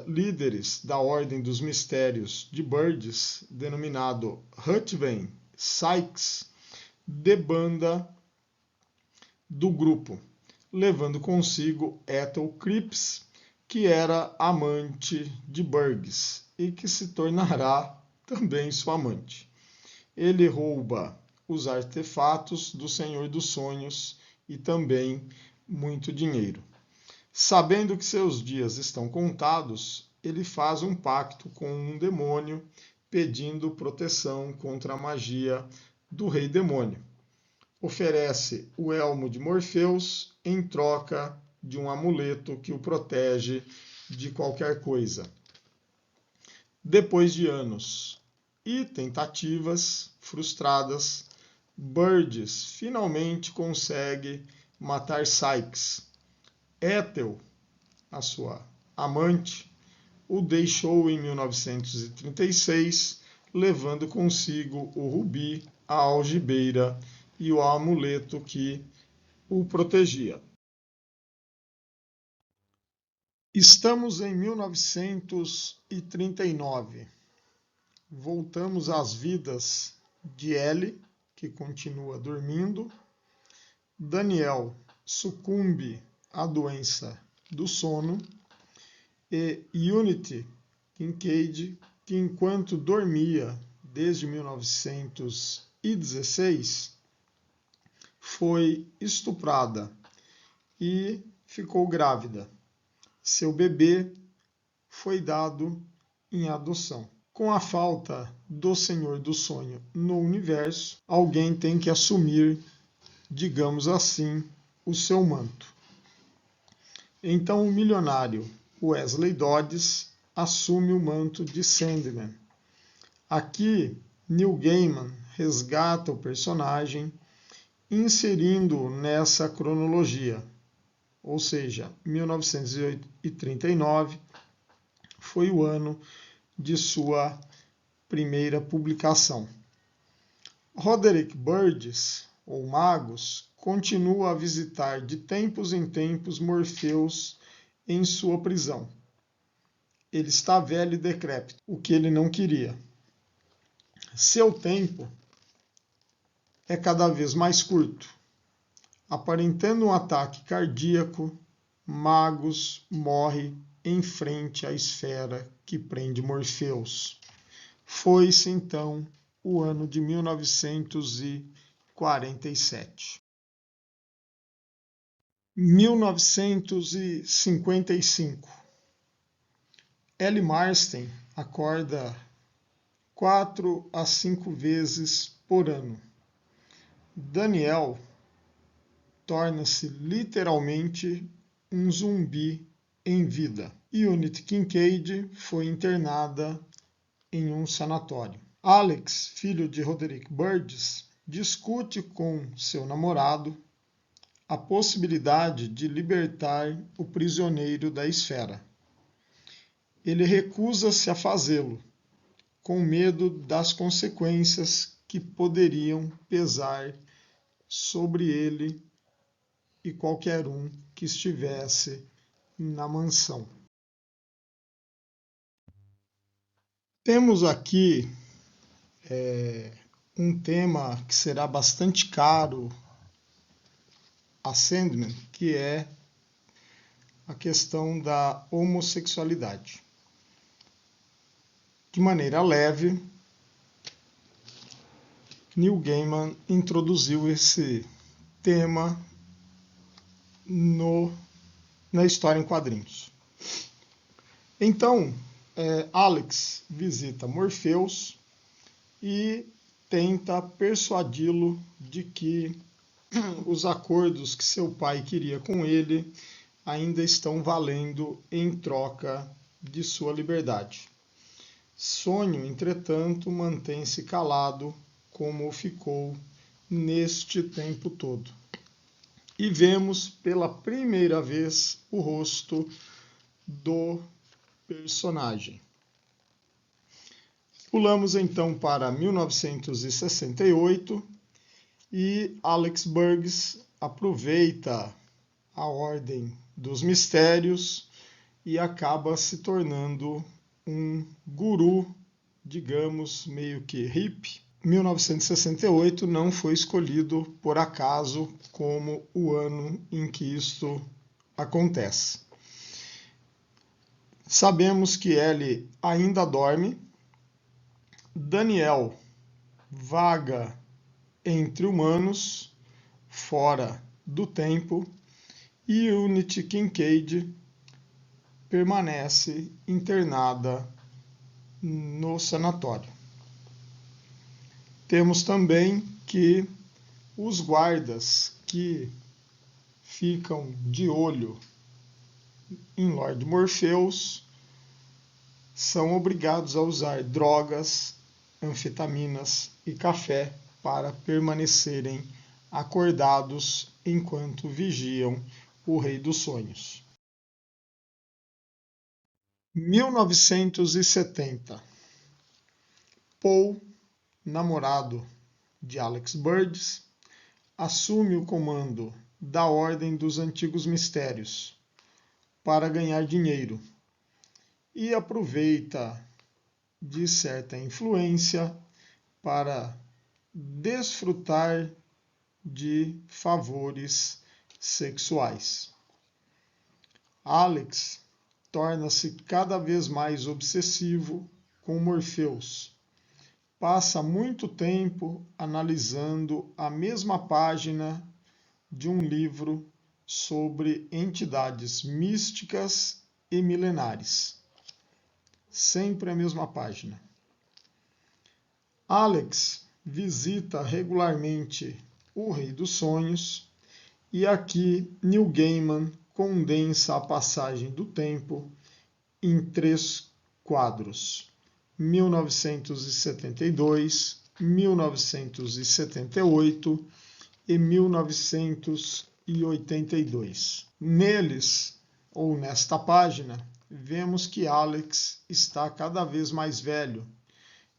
líderes da Ordem dos Mistérios de Burgess, denominado Ruthven Sykes, debanda do grupo, levando consigo Ethel Cripps, que era amante de Burgess e que se tornará também sua amante. Ele rouba os artefatos do Senhor dos Sonhos e também muito dinheiro. Sabendo que seus dias estão contados, ele faz um pacto com um demônio, pedindo proteção contra a magia do rei demônio. Oferece o elmo de Morfeus em troca de um amuleto que o protege de qualquer coisa. Depois de anos e tentativas frustradas, Burgess finalmente consegue matar Sikes. Ethel, a sua amante, o deixou em 1936, levando consigo o rubi, a algibeira e o amuleto que o protegia. Estamos em 1939. Voltamos às vidas de Ellie, que continua dormindo. Daniel sucumbe à doença do sono. E Unity Kincaid, que enquanto dormia desde 1916, foi estuprada e ficou grávida. Seu bebê foi dado em adoção. Com a falta do Senhor do Sonho no universo, alguém tem que assumir, digamos assim, o seu manto. Então o milionário Wesley Dodds assume o manto de Sandman. Aqui, Neil Gaiman resgata o personagem, inserindo nessa cronologia. Ou seja, 1939 foi o ano de sua primeira publicação. Roderick Burgess, ou Magus, continua a visitar de tempos em tempos Morfeus em sua prisão. Ele está velho e decrépito, o que ele não queria. Seu tempo é cada vez mais curto. Aparentando um ataque cardíaco, Magus morre em frente à esfera que prende Morfeus. Foi-se então o ano de 1947. 1955. Ellie Marston acorda 4 a 5 vezes por ano. Daniel torna-se literalmente um zumbi em vida. Unity Kincaid foi internada em um sanatório. Alex, filho de Roderick Burgess, discute com seu namorado a possibilidade de libertar o prisioneiro da esfera. Ele recusa-se a fazê-lo, com medo das consequências que poderiam pesar sobre ele e qualquer um que estivesse na mansão. Temos aqui um tema que será bastante caro a Sandman, que é a questão da homossexualidade. De maneira leve, Neil Gaiman introduziu esse tema na história em quadrinhos. Então, Alex visita Morfeus e tenta persuadi-lo de que os acordos que seu pai queria com ele ainda estão valendo em troca de sua liberdade. Sonho, entretanto, mantém-se calado como ficou neste tempo todo. E vemos pela primeira vez o rosto do personagem. Pulamos então para 1968 e Alex Burgess aproveita a Ordem dos Mistérios e acaba se tornando um guru, digamos, meio que hippie. 1968 não foi escolhido por acaso como o ano em que isto acontece. Sabemos que Ellie ainda dorme. Daniel vaga entre humanos, fora do tempo, e Unity Kincaid permanece internada no sanatório. Temos também que os guardas que ficam de olho em Lord Morpheus são obrigados a usar drogas, anfetaminas e café para permanecerem acordados enquanto vigiam o Rei dos Sonhos. 1970. Paul, namorado de Alex Burgess, assume o comando da Ordem dos Antigos Mistérios para ganhar dinheiro e aproveita de certa influência para desfrutar de favores sexuais. Alex torna-se cada vez mais obsessivo com Morpheus. Passa muito tempo analisando a mesma página de um livro sobre entidades místicas e milenares. Sempre a mesma página. Alex visita regularmente o Rei dos Sonhos e aqui Neil Gaiman condensa a passagem do tempo em 3 quadros: 1972, 1978 e 1982. Neles, ou nesta página, vemos que Alex está cada vez mais velho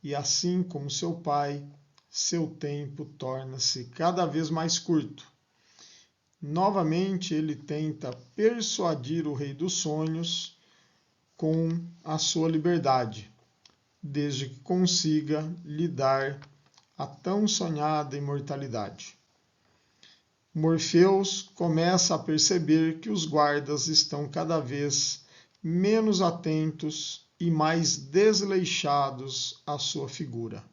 e, assim como seu pai, seu tempo torna-se cada vez mais curto. Novamente, ele tenta persuadir o Rei dos Sonhos com a sua liberdade, desde que consiga lhe dar a tão sonhada imortalidade. Morpheus começa a perceber que os guardas estão cada vez menos atentos e mais desleixados à sua figura.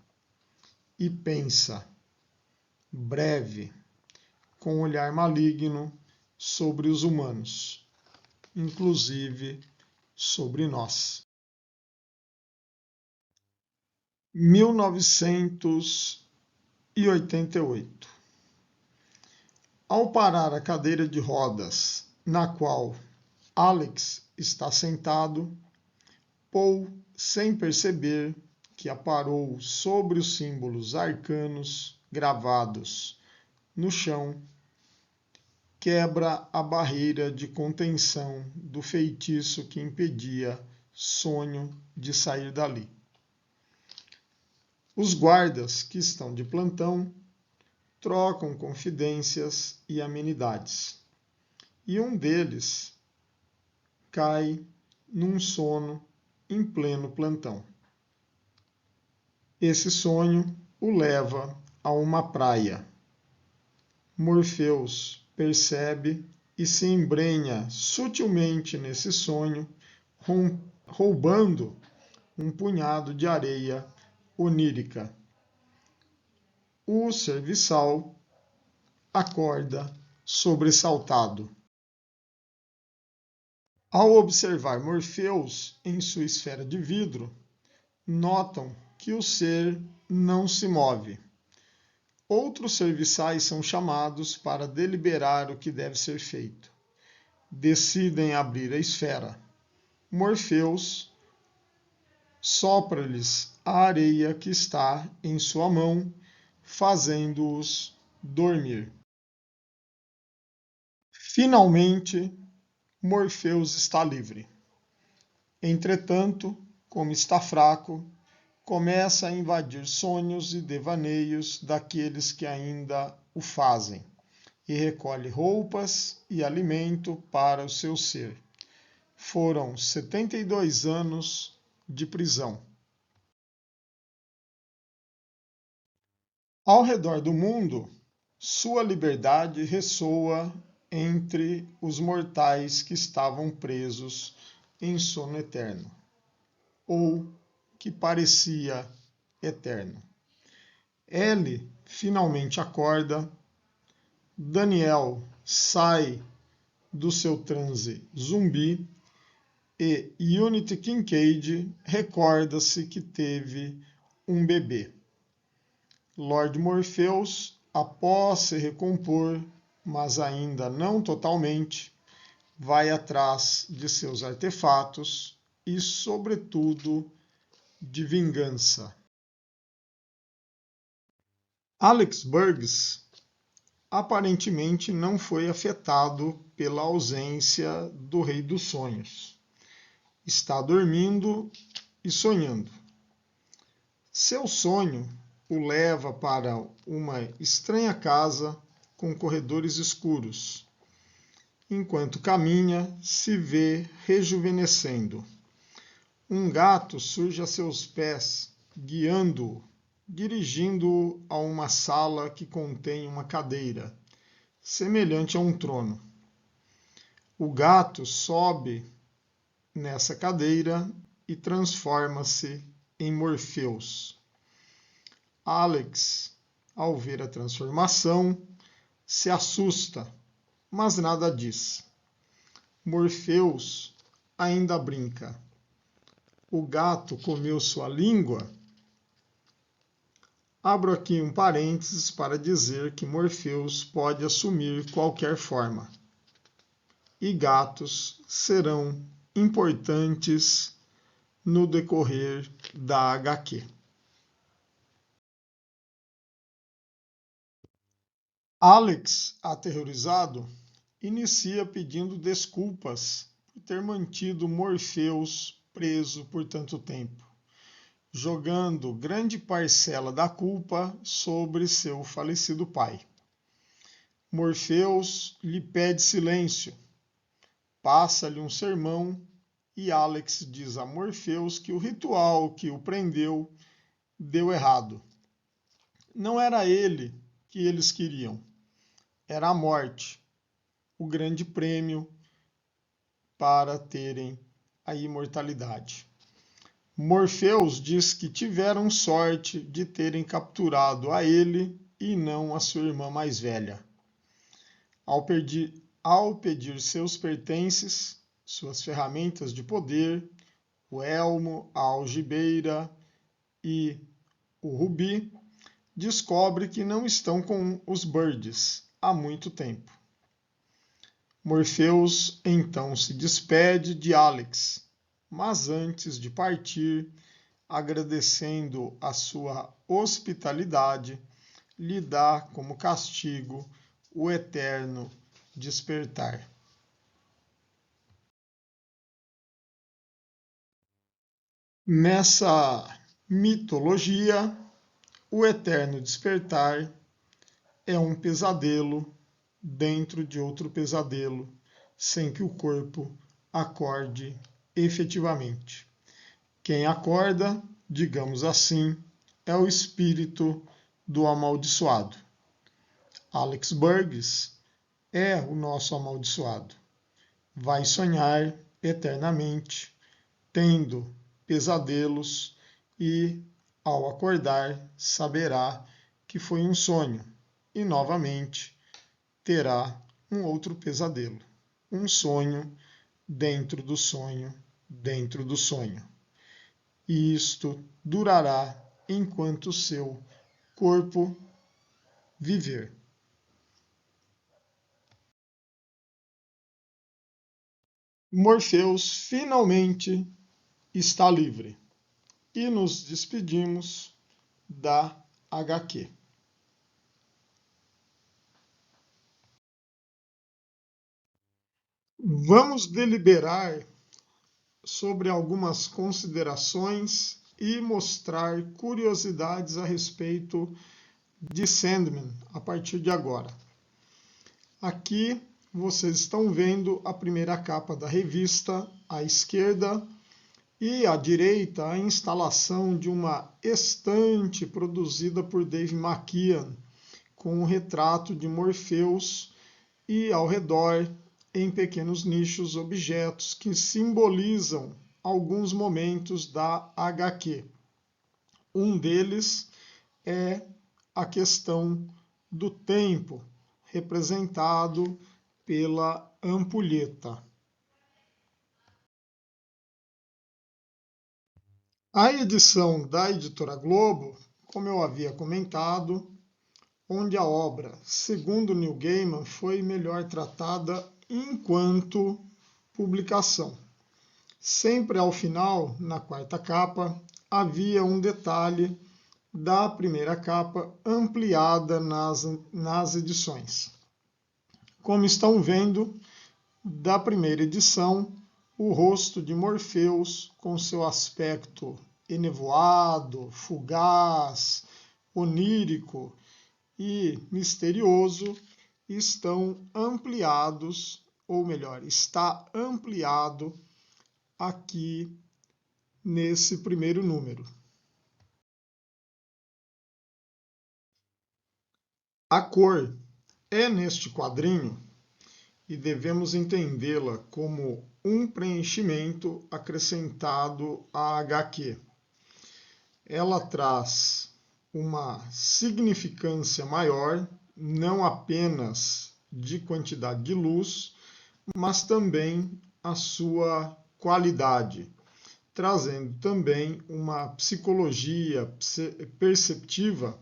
E pensa, breve, com um olhar maligno sobre os humanos, inclusive sobre nós. 1988. Ao parar a cadeira de rodas na qual Alex está sentado, Paul, sem perceber que a parou sobre os símbolos arcanos gravados no chão, quebra a barreira de contenção do feitiço que impedia Sonho de sair dali. Os guardas que estão de plantão trocam confidências e amenidades, e um deles cai num sono em pleno plantão. Esse sonho o leva a uma praia. Morpheus percebe e se embrenha sutilmente nesse sonho, roubando um punhado de areia onírica. O serviçal acorda sobressaltado. Ao observar Morpheus em sua esfera de vidro, notam que o ser não se move. Outros serviçais são chamados para deliberar o que deve ser feito. Decidem abrir a esfera. Morpheus sopra-lhes a areia que está em sua mão, fazendo-os dormir. Finalmente, Morpheus está livre. Entretanto, como está fraco, começa a invadir sonhos e devaneios daqueles que ainda o fazem, e recolhe roupas e alimento para o seu ser. Foram 72 anos de prisão. Ao redor do mundo, sua liberdade ressoa entre os mortais que estavam presos em sono eterno, ou que parecia eterno. Ellie finalmente acorda, Daniel sai do seu transe zumbi e Unity Kincaid recorda-se que teve um bebê. Lord Morpheus, após se recompor, mas ainda não totalmente, vai atrás de seus artefatos e, sobretudo, de vingança. Alex Burgess aparentemente não foi afetado pela ausência do Rei dos Sonhos. Está dormindo e sonhando. Seu sonho o leva para uma estranha casa com corredores escuros. Enquanto caminha, se vê rejuvenescendo. Um gato surge a seus pés, guiando-o, dirigindo-o a uma sala que contém uma cadeira, semelhante a um trono. O gato sobe nessa cadeira e transforma-se em Morpheus. Alex, ao ver a transformação, se assusta, mas nada diz. Morpheus ainda brinca. O gato comeu sua língua? Abro aqui um parênteses para dizer que Morpheus pode assumir qualquer forma. E gatos serão importantes no decorrer da HQ. Alex, aterrorizado, inicia pedindo desculpas por ter mantido Morpheus preso por tanto tempo, jogando grande parcela da culpa sobre seu falecido pai. Morpheus lhe pede silêncio, passa-lhe um sermão e Alex diz a Morpheus que o ritual que o prendeu deu errado. Não era ele que eles queriam, era a morte, o grande prêmio para terem a imortalidade. Morpheus diz que tiveram sorte de terem capturado a ele e não a sua irmã mais velha. Ao pedir seus pertences, suas ferramentas de poder, o elmo, a algibeira e o rubi, descobre que não estão com os Birds há muito tempo. Morpheus então se despede de Alex, mas antes de partir, agradecendo a sua hospitalidade, lhe dá como castigo o eterno despertar. Nessa mitologia, o eterno despertar é um pesadelo dentro de outro pesadelo, sem que o corpo acorde efetivamente. Quem acorda, digamos assim, é o espírito do amaldiçoado. Alex Burgess é o nosso amaldiçoado. Vai sonhar eternamente, tendo pesadelos e, ao acordar, saberá que foi um sonho e, novamente, terá um outro pesadelo. Um sonho dentro do sonho, dentro do sonho. E isto durará enquanto seu corpo viver. Morpheus finalmente está livre e nos despedimos da HQ. Vamos deliberar sobre algumas considerações e mostrar curiosidades a respeito de Sandman a partir de agora. Aqui vocês estão vendo a primeira capa da revista à esquerda e à direita a instalação de uma estante produzida por Dave McKean com um retrato de Morpheus e ao redor, em pequenos nichos, objetos que simbolizam alguns momentos da HQ. Um deles é a questão do tempo, representado pela ampulheta. A edição da Editora Globo, como eu havia comentado, onde a obra, segundo Neil Gaiman, foi melhor tratada enquanto publicação. Sempre ao final, na quarta capa, havia um detalhe da primeira capa ampliada nas edições. Como estão vendo, da primeira edição, o rosto de Morpheus, com seu aspecto enevoado, fugaz, onírico e misterioso, estão ampliados, ou melhor, está ampliado aqui nesse primeiro número. A cor é neste quadrinho e devemos entendê-la como um preenchimento acrescentado à HQ. Ela traz uma significância maior, não apenas de quantidade de luz, mas também a sua qualidade, trazendo também uma psicologia perceptiva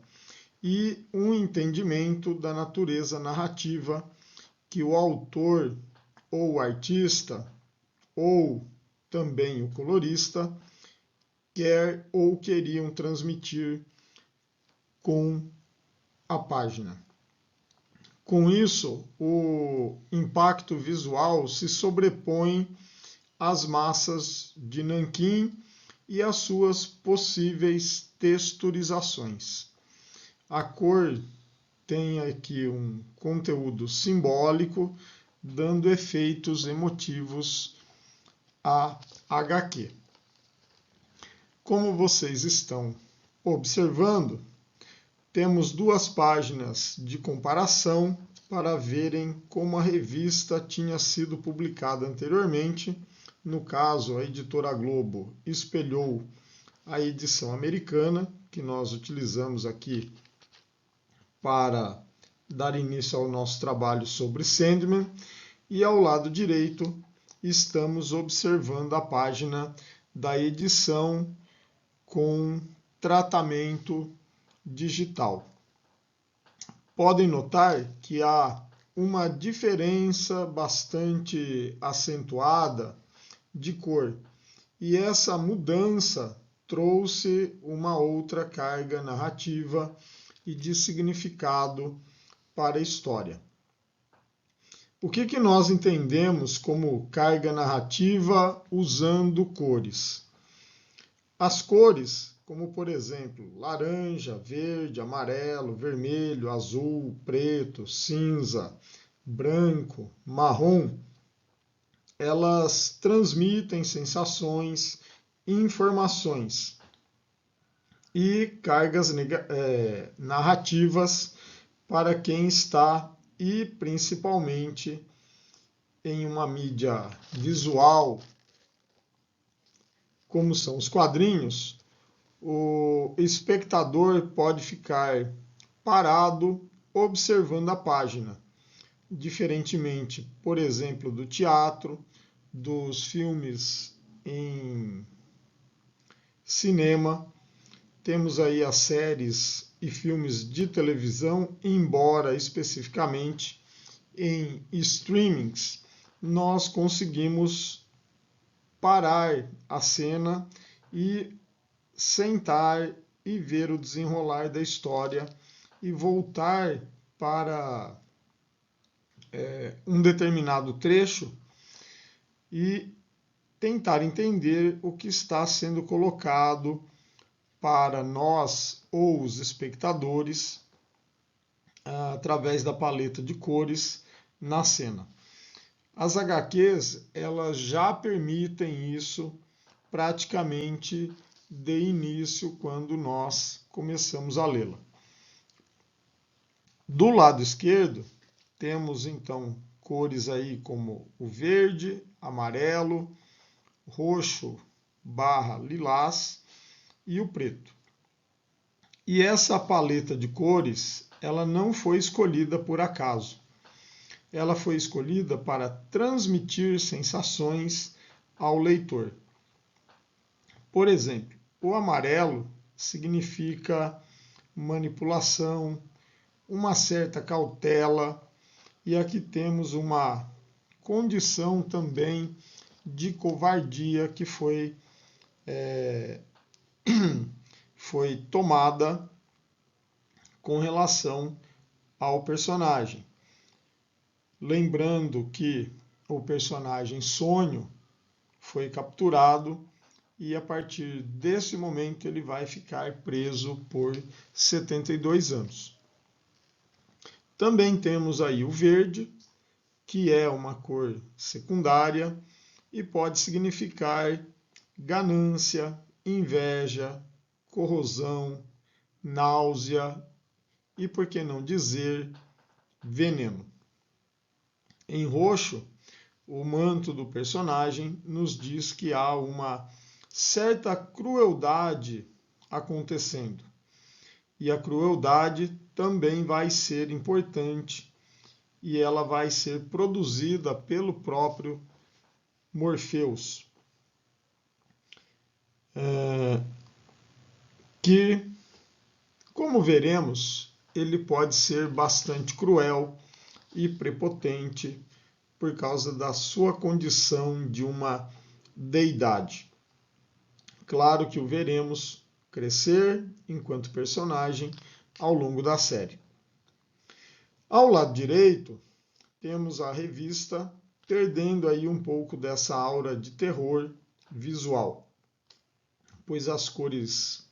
e um entendimento da natureza narrativa que o autor ou o artista ou também o colorista quer ou queriam transmitir com a página. Com isso, o impacto visual se sobrepõe às massas de nanquim e às suas possíveis texturizações. A cor tem aqui um conteúdo simbólico, dando efeitos emotivos à HQ. Como vocês estão observando, temos duas páginas de comparação para verem como a revista tinha sido publicada anteriormente. No caso, a Editora Globo espelhou a edição americana, que nós utilizamos aqui para dar início ao nosso trabalho sobre Sandman, e ao lado direito estamos observando a página da edição com tratamento digital. Podem notar que há uma diferença bastante acentuada de cor, e essa mudança trouxe uma outra carga narrativa e de significado para a história. O que nós entendemos como carga narrativa usando cores? As cores, como por exemplo, laranja, verde, amarelo, vermelho, azul, preto, cinza, branco, marrom, elas transmitem sensações, informações e cargas narrativas para quem está, e principalmente em uma mídia visual, como são os quadrinhos, o espectador pode ficar parado observando a página, diferentemente, por exemplo, do teatro, dos filmes em cinema. Temos aí as séries e filmes de televisão, embora especificamente em streamings nós conseguimos parar a cena e sentar e ver o desenrolar da história e voltar para um determinado trecho e tentar entender o que está sendo colocado para nós ou os espectadores através da paleta de cores na cena. As HQs, elas já permitem isso praticamente de início quando nós começamos a lê-la. Do lado esquerdo, temos então cores aí como o verde, amarelo, roxo / lilás e o preto. E essa paleta de cores, ela não foi escolhida por acaso. Ela foi escolhida para transmitir sensações ao leitor. Por exemplo, o amarelo significa manipulação, uma certa cautela, e aqui temos uma condição também de covardia que foi tomada com relação ao personagem. Lembrando que o personagem Sonho foi capturado e a partir desse momento ele vai ficar preso por 72 anos. Também temos aí o verde, que é uma cor secundária e pode significar ganância, inveja, corrosão, náusea e, por que não dizer, veneno. Em roxo, o manto do personagem nos diz que há uma certa crueldade acontecendo. E a crueldade também vai ser importante e ela vai ser produzida pelo próprio Morpheus, que, como veremos, ele pode ser bastante cruel e prepotente por causa da sua condição de uma deidade. Claro que o veremos crescer enquanto personagem ao longo da série. Ao lado direito, temos a revista perdendo aí um pouco dessa aura de terror visual, pois as cores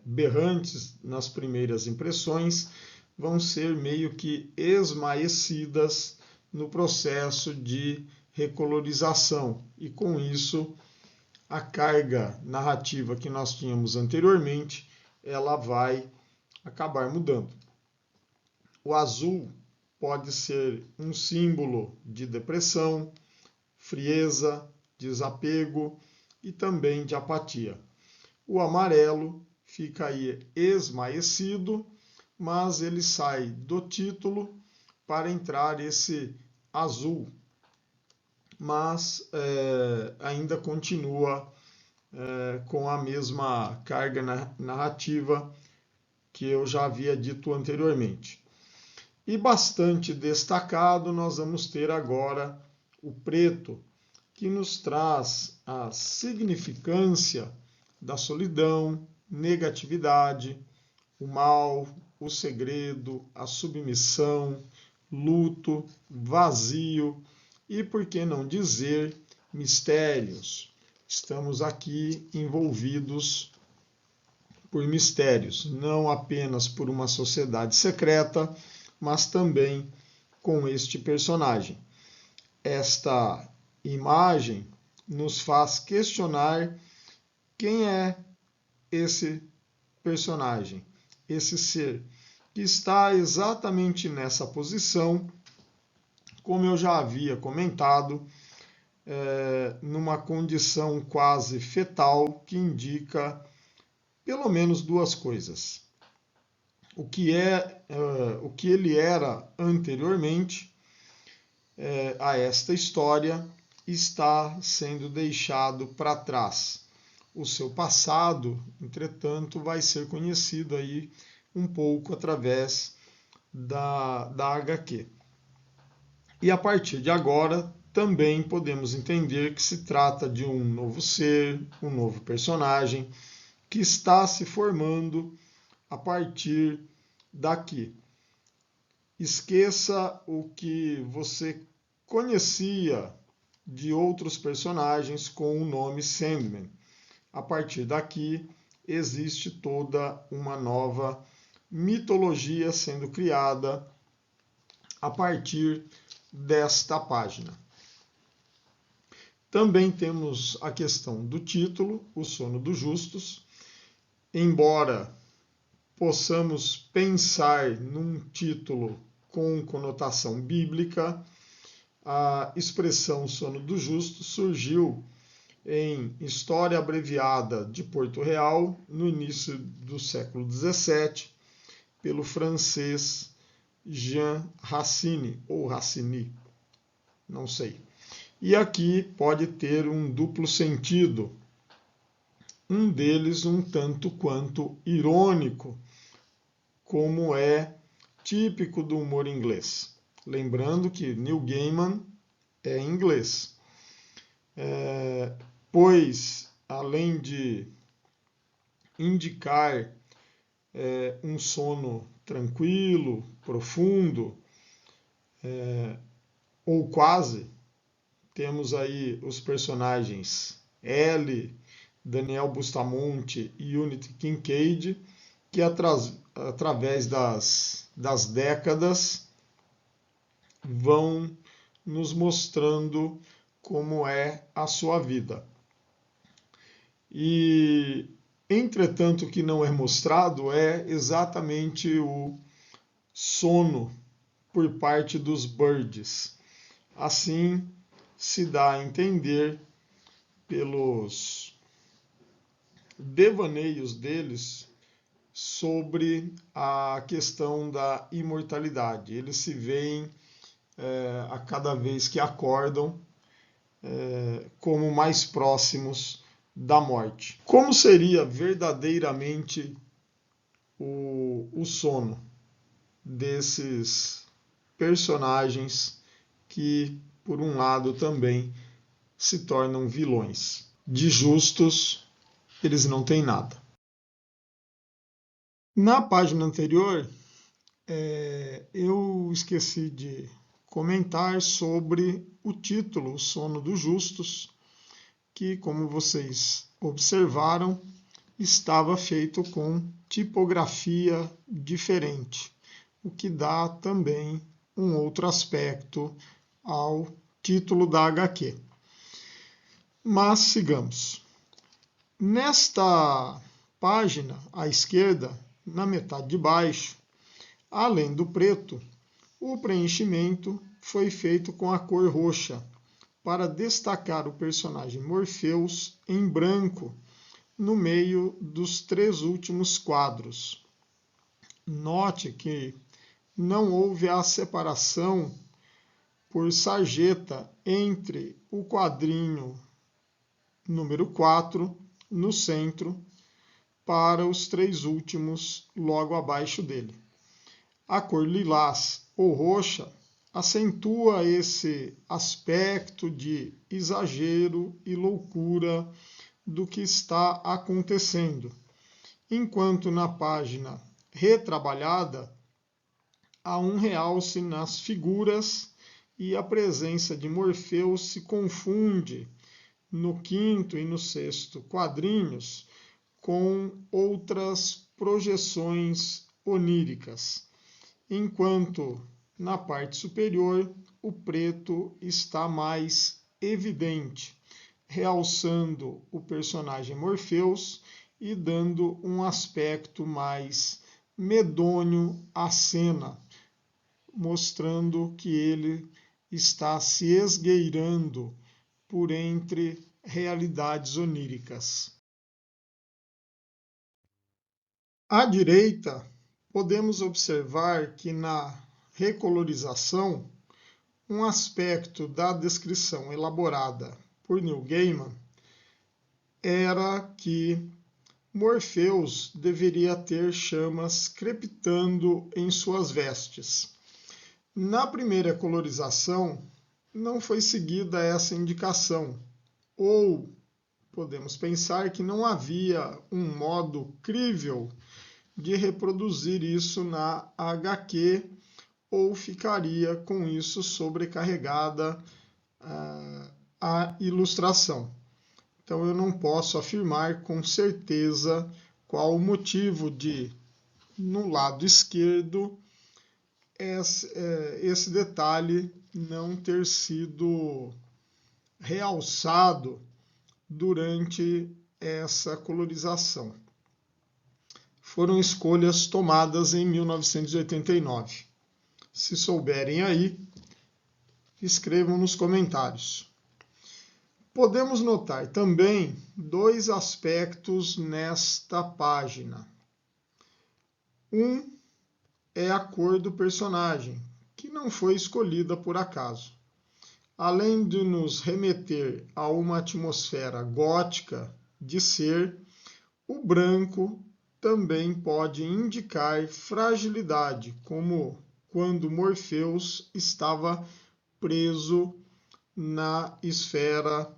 berrantes nas primeiras impressões vão ser meio que esmaecidas no processo de recolorização e com isso a carga narrativa que nós tínhamos anteriormente ela vai acabar mudando. O azul pode ser um símbolo de depressão, frieza, desapego e também de apatia. O amarelo fica aí esmaecido, mas ele sai do título para entrar esse azul, mas ainda continua com a mesma carga narrativa que eu já havia dito anteriormente. E bastante destacado, nós vamos ter agora o preto, que nos traz a significância da solidão, negatividade, o mal, o segredo, a submissão, luto, vazio e, por que não dizer, mistérios. Estamos aqui envolvidos por mistérios, não apenas por uma sociedade secreta, mas também com este personagem. Esta imagem nos faz questionar quem é esse personagem, esse ser, que está exatamente nessa posição, como eu já havia comentado, numa condição quase fetal que indica pelo menos duas coisas. O que ele era anteriormente a esta história está sendo deixado para trás. O seu passado, entretanto, vai ser conhecido aí um pouco através da HQ. E a partir de agora, também podemos entender que se trata de um novo ser, um novo personagem, que está se formando a partir daqui. Esqueça o que você conhecia de outros personagens com o nome Sandman. A partir daqui existe toda uma nova mitologia sendo criada a partir desta página. Também temos a questão do título, O Sono dos Justos. Embora possamos pensar num título com conotação bíblica, a expressão sono dos justos surgiu em História Abreviada de Porto Real, no início do século XVII, pelo francês Jean Racine, ou Racine, não sei. E aqui pode ter um duplo sentido, um deles um tanto quanto irônico, como é típico do humor inglês. Lembrando que Neil Gaiman é inglês, pois, além de indicar um sono tranquilo, profundo, ou quase, temos aí os personagens Ellie, Daniel Bustamonte e Unity Kincaid, que através das décadas vão nos mostrando como é a sua vida. E, entretanto, o que não é mostrado é exatamente o sono por parte dos Birds. Assim, se dá a entender pelos devaneios deles sobre a questão da imortalidade. Eles se veem a cada vez que acordam como mais próximos da morte. Como seria verdadeiramente o sono desses personagens que, por um lado, também se tornam vilões? De justos, eles não têm nada. Na página anterior, eu esqueci de comentar sobre o título, O Sono dos Justos, que, como vocês observaram, estava feito com tipografia diferente, o que dá também um outro aspecto ao título da HQ. Mas sigamos. Nesta página, à esquerda, na metade de baixo, além do preto, o preenchimento foi feito com a cor roxa, para destacar o personagem Morpheus em branco no meio dos 3 últimos quadros. Note que não houve a separação por sarjeta entre o quadrinho número 4, no centro, para os 3 últimos logo abaixo dele. A cor lilás ou roxa acentua esse aspecto de exagero e loucura do que está acontecendo, enquanto na página retrabalhada há um realce nas figuras e a presença de Morpheus se confunde no 5º e no 6º quadrinhos com outras projeções oníricas, enquanto na parte superior o preto está mais evidente, realçando o personagem Morpheus e dando um aspecto mais medonho à cena, mostrando que ele está se esgueirando por entre realidades oníricas. À direita, podemos observar que na recolorização, um aspecto da descrição elaborada por Neil Gaiman era que Morpheus deveria ter chamas crepitando em suas vestes. Na primeira colorização, não foi seguida essa indicação, ou podemos pensar que não havia um modo crível de reproduzir isso na HQ, ou ficaria com isso sobrecarregada a ilustração. Então eu não posso afirmar com certeza qual o motivo de, no lado esquerdo, esse detalhe não ter sido realçado durante essa colorização. Foram escolhas tomadas em 1989. Se souberem aí, escrevam nos comentários. Podemos notar também dois aspectos nesta página. Um é a cor do personagem, que não foi escolhida por acaso. Além de nos remeter a uma atmosfera gótica de ser, o branco também pode indicar fragilidade, como quando Morpheus estava preso na esfera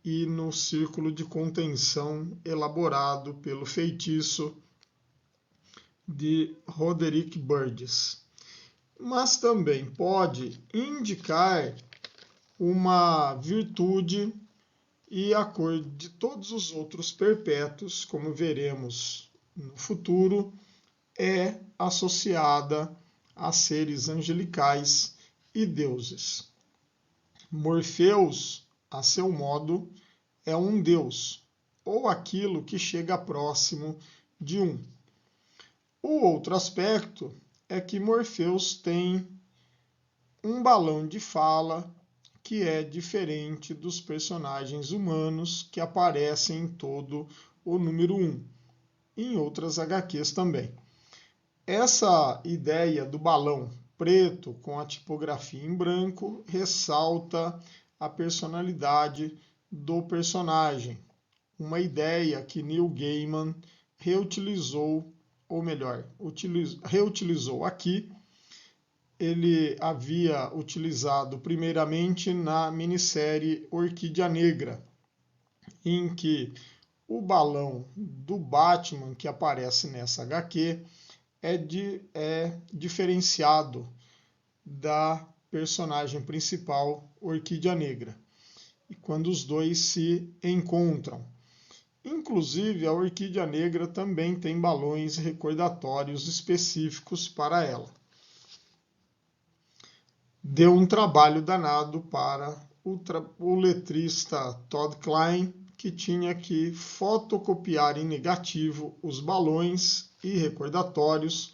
e no círculo de contenção elaborado pelo feitiço de Roderick Burgess. Mas também pode indicar uma virtude, e a cor de todos os outros perpétuos, como veremos no futuro, é associada a seres angelicais e deuses. Morpheus, a seu modo, é um deus, ou aquilo que chega próximo de um. O outro aspecto é que Morpheus tem um balão de fala que é diferente dos personagens humanos que aparecem em todo o número 1, em outras HQs também. Essa ideia do balão preto com a tipografia em branco ressalta a personalidade do personagem, uma ideia que Neil Gaiman reutilizou, ou melhor, reutilizou aqui. Ele havia utilizado primeiramente na minissérie Orquídea Negra, em que o balão do Batman que aparece nessa HQ é diferenciado da personagem principal, Orquídea Negra, e quando os dois se encontram. Inclusive, a Orquídea Negra também tem balões recordatórios específicos para ela. Deu um trabalho danado para o letrista Todd Klein, que tinha que fotocopiar em negativo os balões e recordatórios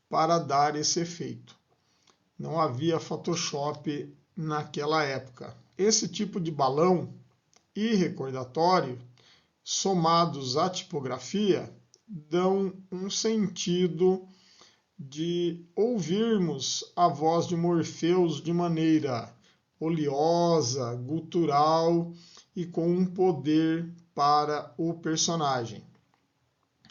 para dar esse efeito. Não havia Photoshop naquela época. Esse tipo de balão e recordatório, somados à tipografia, dão um sentido de ouvirmos a voz de Morpheus de maneira oleosa, gutural e com um poder para o personagem.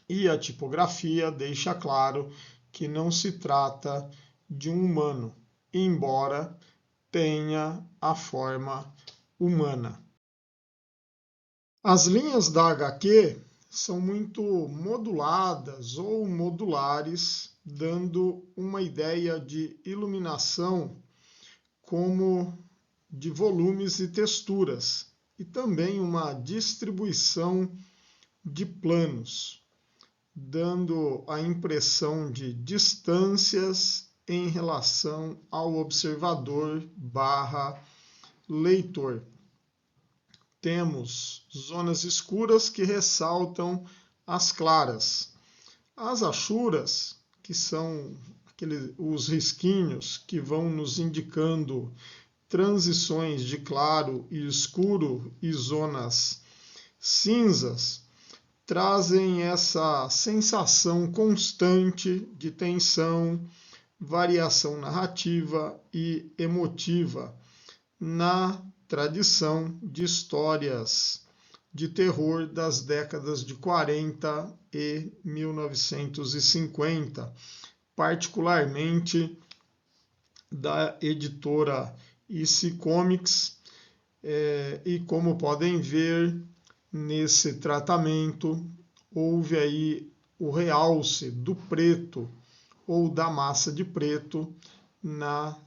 E a tipografia deixa claro que não se trata de um humano, embora tenha a forma humana. As linhas da HQ são muito moduladas ou modulares, dando uma ideia de iluminação como de volumes e texturas, e também uma distribuição de planos, dando a impressão de distâncias em relação ao observador/leitor. Temos zonas escuras que ressaltam as claras. As achuras, que são os risquinhos que vão nos indicando transições de claro e escuro e zonas cinzas, trazem essa sensação constante de tensão, variação narrativa e emotiva na tradição de histórias de terror das décadas de 40 e 1950, particularmente da editora EC Comics, e como podem ver nesse tratamento, houve aí o realce do preto ou da massa de preto na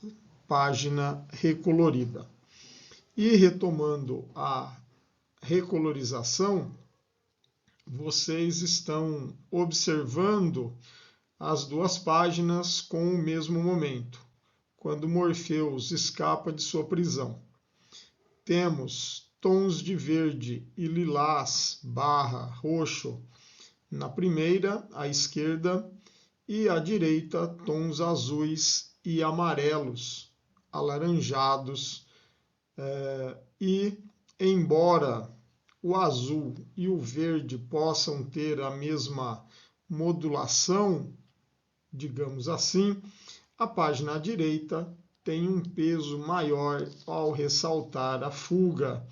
página recolorida. E retomando a recolorização, vocês estão observando as duas páginas com o mesmo momento, quando Morpheus escapa de sua prisão. Temos tons de verde e lilás/roxo na primeira, à esquerda, e à direita, tons azuis e amarelos, alaranjados, e embora o azul e o verde possam ter a mesma modulação, digamos assim, a página à direita tem um peso maior ao ressaltar a fuga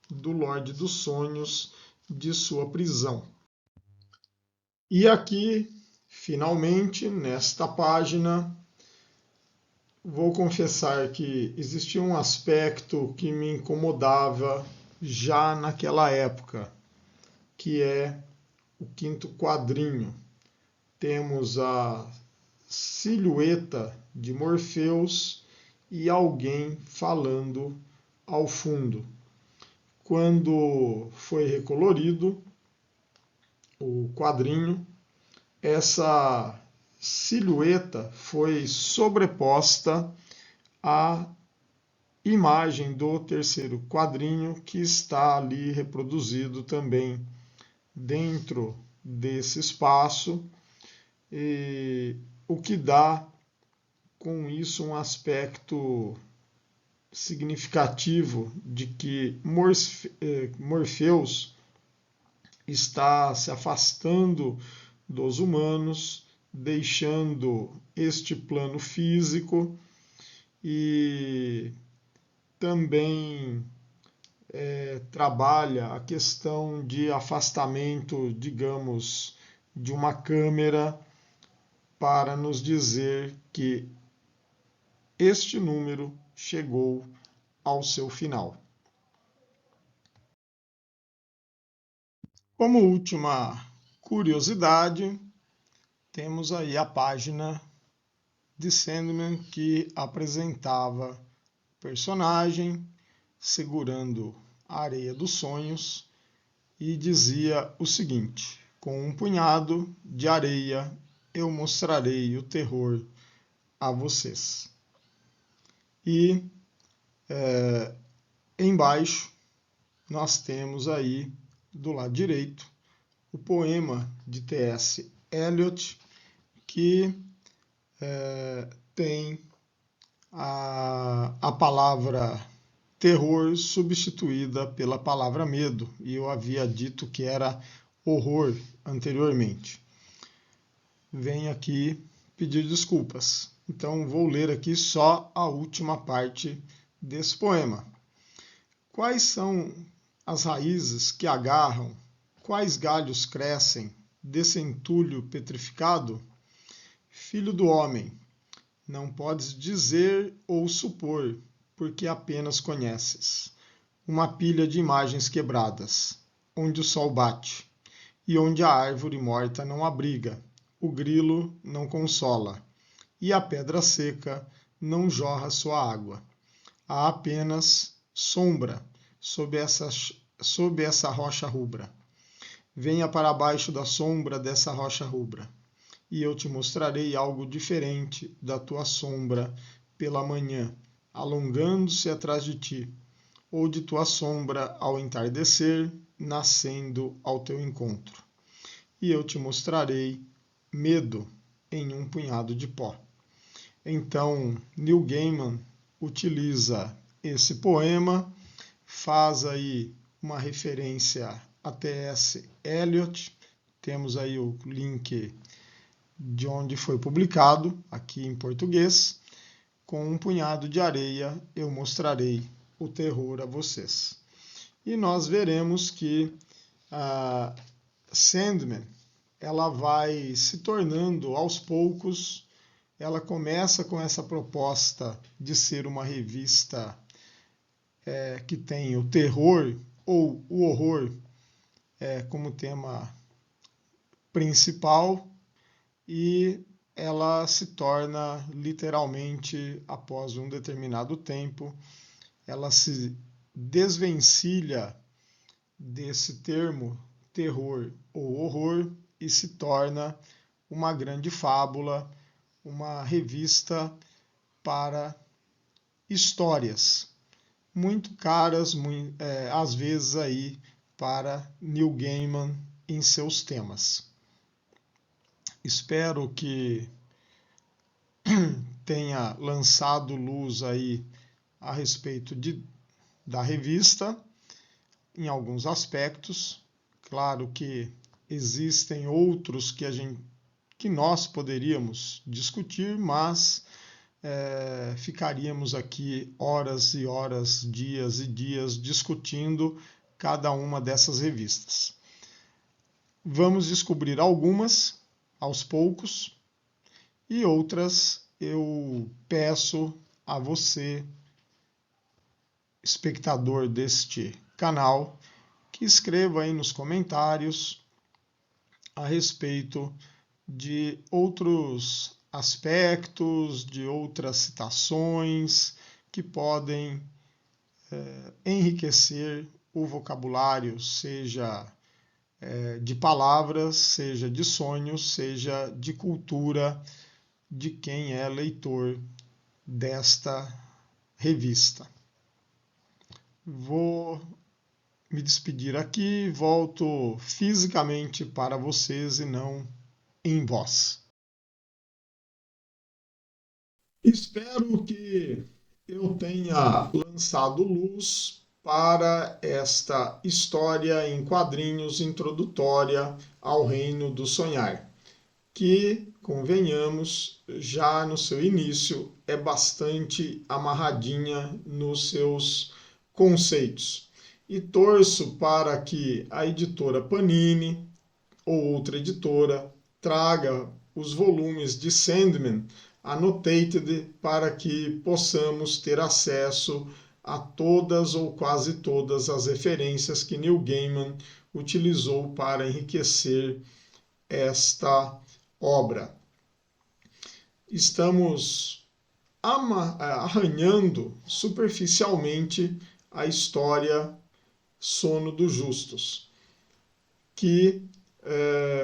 do Lorde dos Sonhos de sua prisão. E aqui, finalmente, nesta página, vou confessar que existia um aspecto que me incomodava já naquela época, que é o quinto quadrinho. Temos a silhueta de Morpheus e alguém falando ao fundo. Quando foi recolorido o quadrinho, essa silhueta foi sobreposta à imagem do terceiro quadrinho, que está ali reproduzido também dentro desse espaço, e o que dá com isso um aspecto significativo de que Morpheus está se afastando dos humanos, deixando este plano físico e também trabalha a questão de afastamento, digamos, de uma câmera para nos dizer que este número chegou ao seu final. Como última curiosidade, temos aí a página de Sandman que apresentava o personagem segurando a areia dos sonhos e dizia o seguinte: com um punhado de areia eu mostrarei o terror a vocês. E embaixo nós temos aí do lado direito o poema de T.S. Eliot, que tem a palavra terror substituída pela palavra medo, e eu havia dito que era horror anteriormente. Venho aqui pedir desculpas. Então vou ler aqui só a última parte desse poema. Quais são as raízes que agarram? Quais galhos crescem desse entulho petrificado? Filho do homem, não podes dizer ou supor, porque apenas conheces uma pilha de imagens quebradas, onde o sol bate, e onde a árvore morta não abriga, o grilo não consola, e a pedra seca não jorra sua água. Há apenas sombra sob essa rocha rubra. Venha para baixo da sombra dessa rocha rubra, e eu te mostrarei algo diferente da tua sombra pela manhã, alongando-se atrás de ti, ou de tua sombra ao entardecer, nascendo ao teu encontro. E eu te mostrarei medo em um punhado de pó. Então, Neil Gaiman utiliza esse poema, faz aí uma referência a T.S. Eliot, temos aí o link de onde foi publicado, aqui em português, com um punhado de areia eu mostrarei o terror a vocês. E nós veremos que a Sandman, ela vai se tornando aos poucos, ela começa com essa proposta de ser uma revista que tem o terror ou o horror como tema principal, e ela se torna literalmente, após um determinado tempo, ela se desvencilha desse termo terror ou horror e se torna uma grande fábula, uma revista para histórias muito caras, às vezes aí para Neil Gaiman em seus temas. Espero que tenha lançado luz aí a respeito da revista. em alguns aspectos. Claro que existem outros que nós poderíamos discutir, mas ficaríamos aqui horas e horas, dias e dias discutindo cada uma dessas revistas. Vamos descobrir algumas aos poucos e outras eu peço a você, espectador deste canal, que escreva aí nos comentários a respeito de outros aspectos, de outras citações que podem enriquecer o vocabulário, seja de palavras, seja de sonhos, seja de cultura de quem é leitor desta revista. Vou me despedir aqui, volto fisicamente para vocês e não em voz. Espero que eu tenha lançado luz para esta história em quadrinhos introdutória ao Reino do Sonhar, que, convenhamos, já no seu início é bastante amarradinha nos seus conceitos. E torço para que a editora Panini ou outra editora traga os volumes de Sandman annotated para que possamos ter acesso a todas ou quase todas as referências que Neil Gaiman utilizou para enriquecer esta obra. Estamos arranhando superficialmente a história Sono dos Justos, que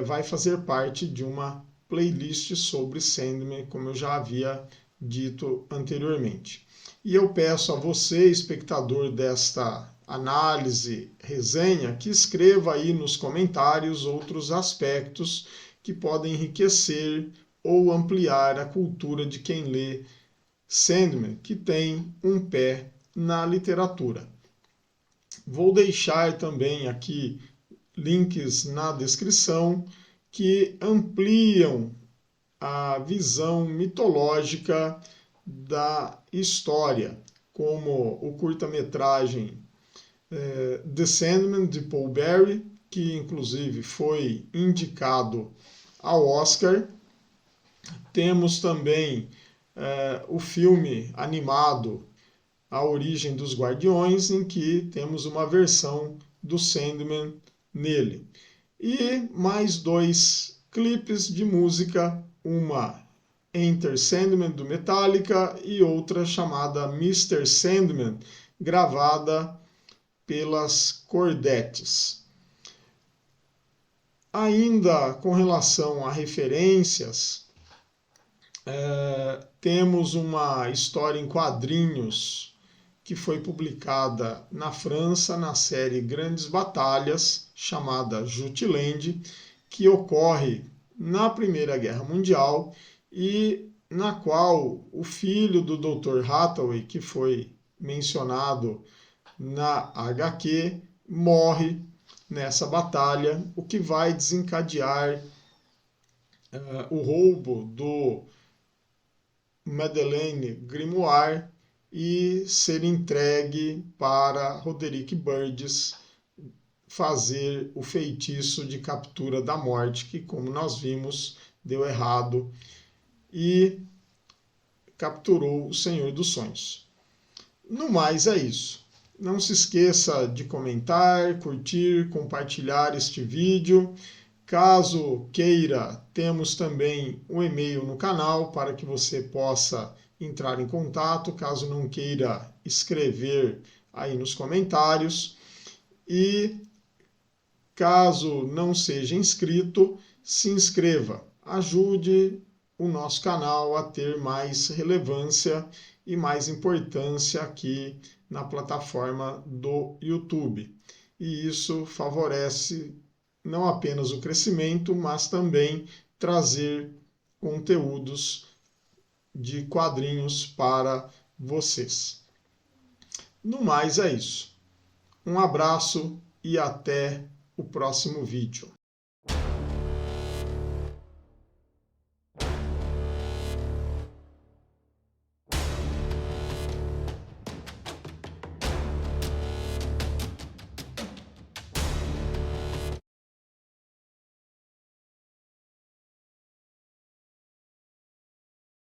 vai fazer parte de uma playlist sobre Sandman, como eu já havia dito anteriormente. E eu peço a você, espectador desta análise, resenha, que escreva aí nos comentários outros aspectos que podem enriquecer ou ampliar a cultura de quem lê Sandman, que tem um pé na literatura. Vou deixar também aqui links na descrição que ampliam a visão mitológica da história, como o curta-metragem The Sandman, de Paul Barry, que inclusive foi indicado ao Oscar. Temos também o filme animado A Origem dos Guardiões, em que temos uma versão do Sandman nele. E mais 2 clipes de música, uma Enter Sandman do Metallica e outra chamada Mr. Sandman, gravada pelas Chordettes. Ainda com relação a referências, temos uma história em quadrinhos que foi publicada na França na série Grandes Batalhas, chamada Jutland, que ocorre na Primeira Guerra Mundial e na qual o filho do Dr. Hathaway, que foi mencionado na HQ, morre nessa batalha, o que vai desencadear o roubo do Madeleine Grimoire e ser entregue para Roderick Burgess fazer o feitiço de captura da morte, que, como nós vimos, deu errado e capturou o Senhor dos Sonhos. No mais, é isso. Não se esqueça de comentar, curtir, compartilhar este vídeo. Caso queira, temos também um e-mail no canal para que você possa entrar em contato, caso não queira escrever aí nos comentários. E caso não seja inscrito, se inscreva. Ajude o nosso canal a ter mais relevância e mais importância aqui na plataforma do YouTube. E isso favorece não apenas o crescimento, mas também trazer conteúdos de quadrinhos para vocês. No mais, é isso. Um abraço e até o próximo vídeo.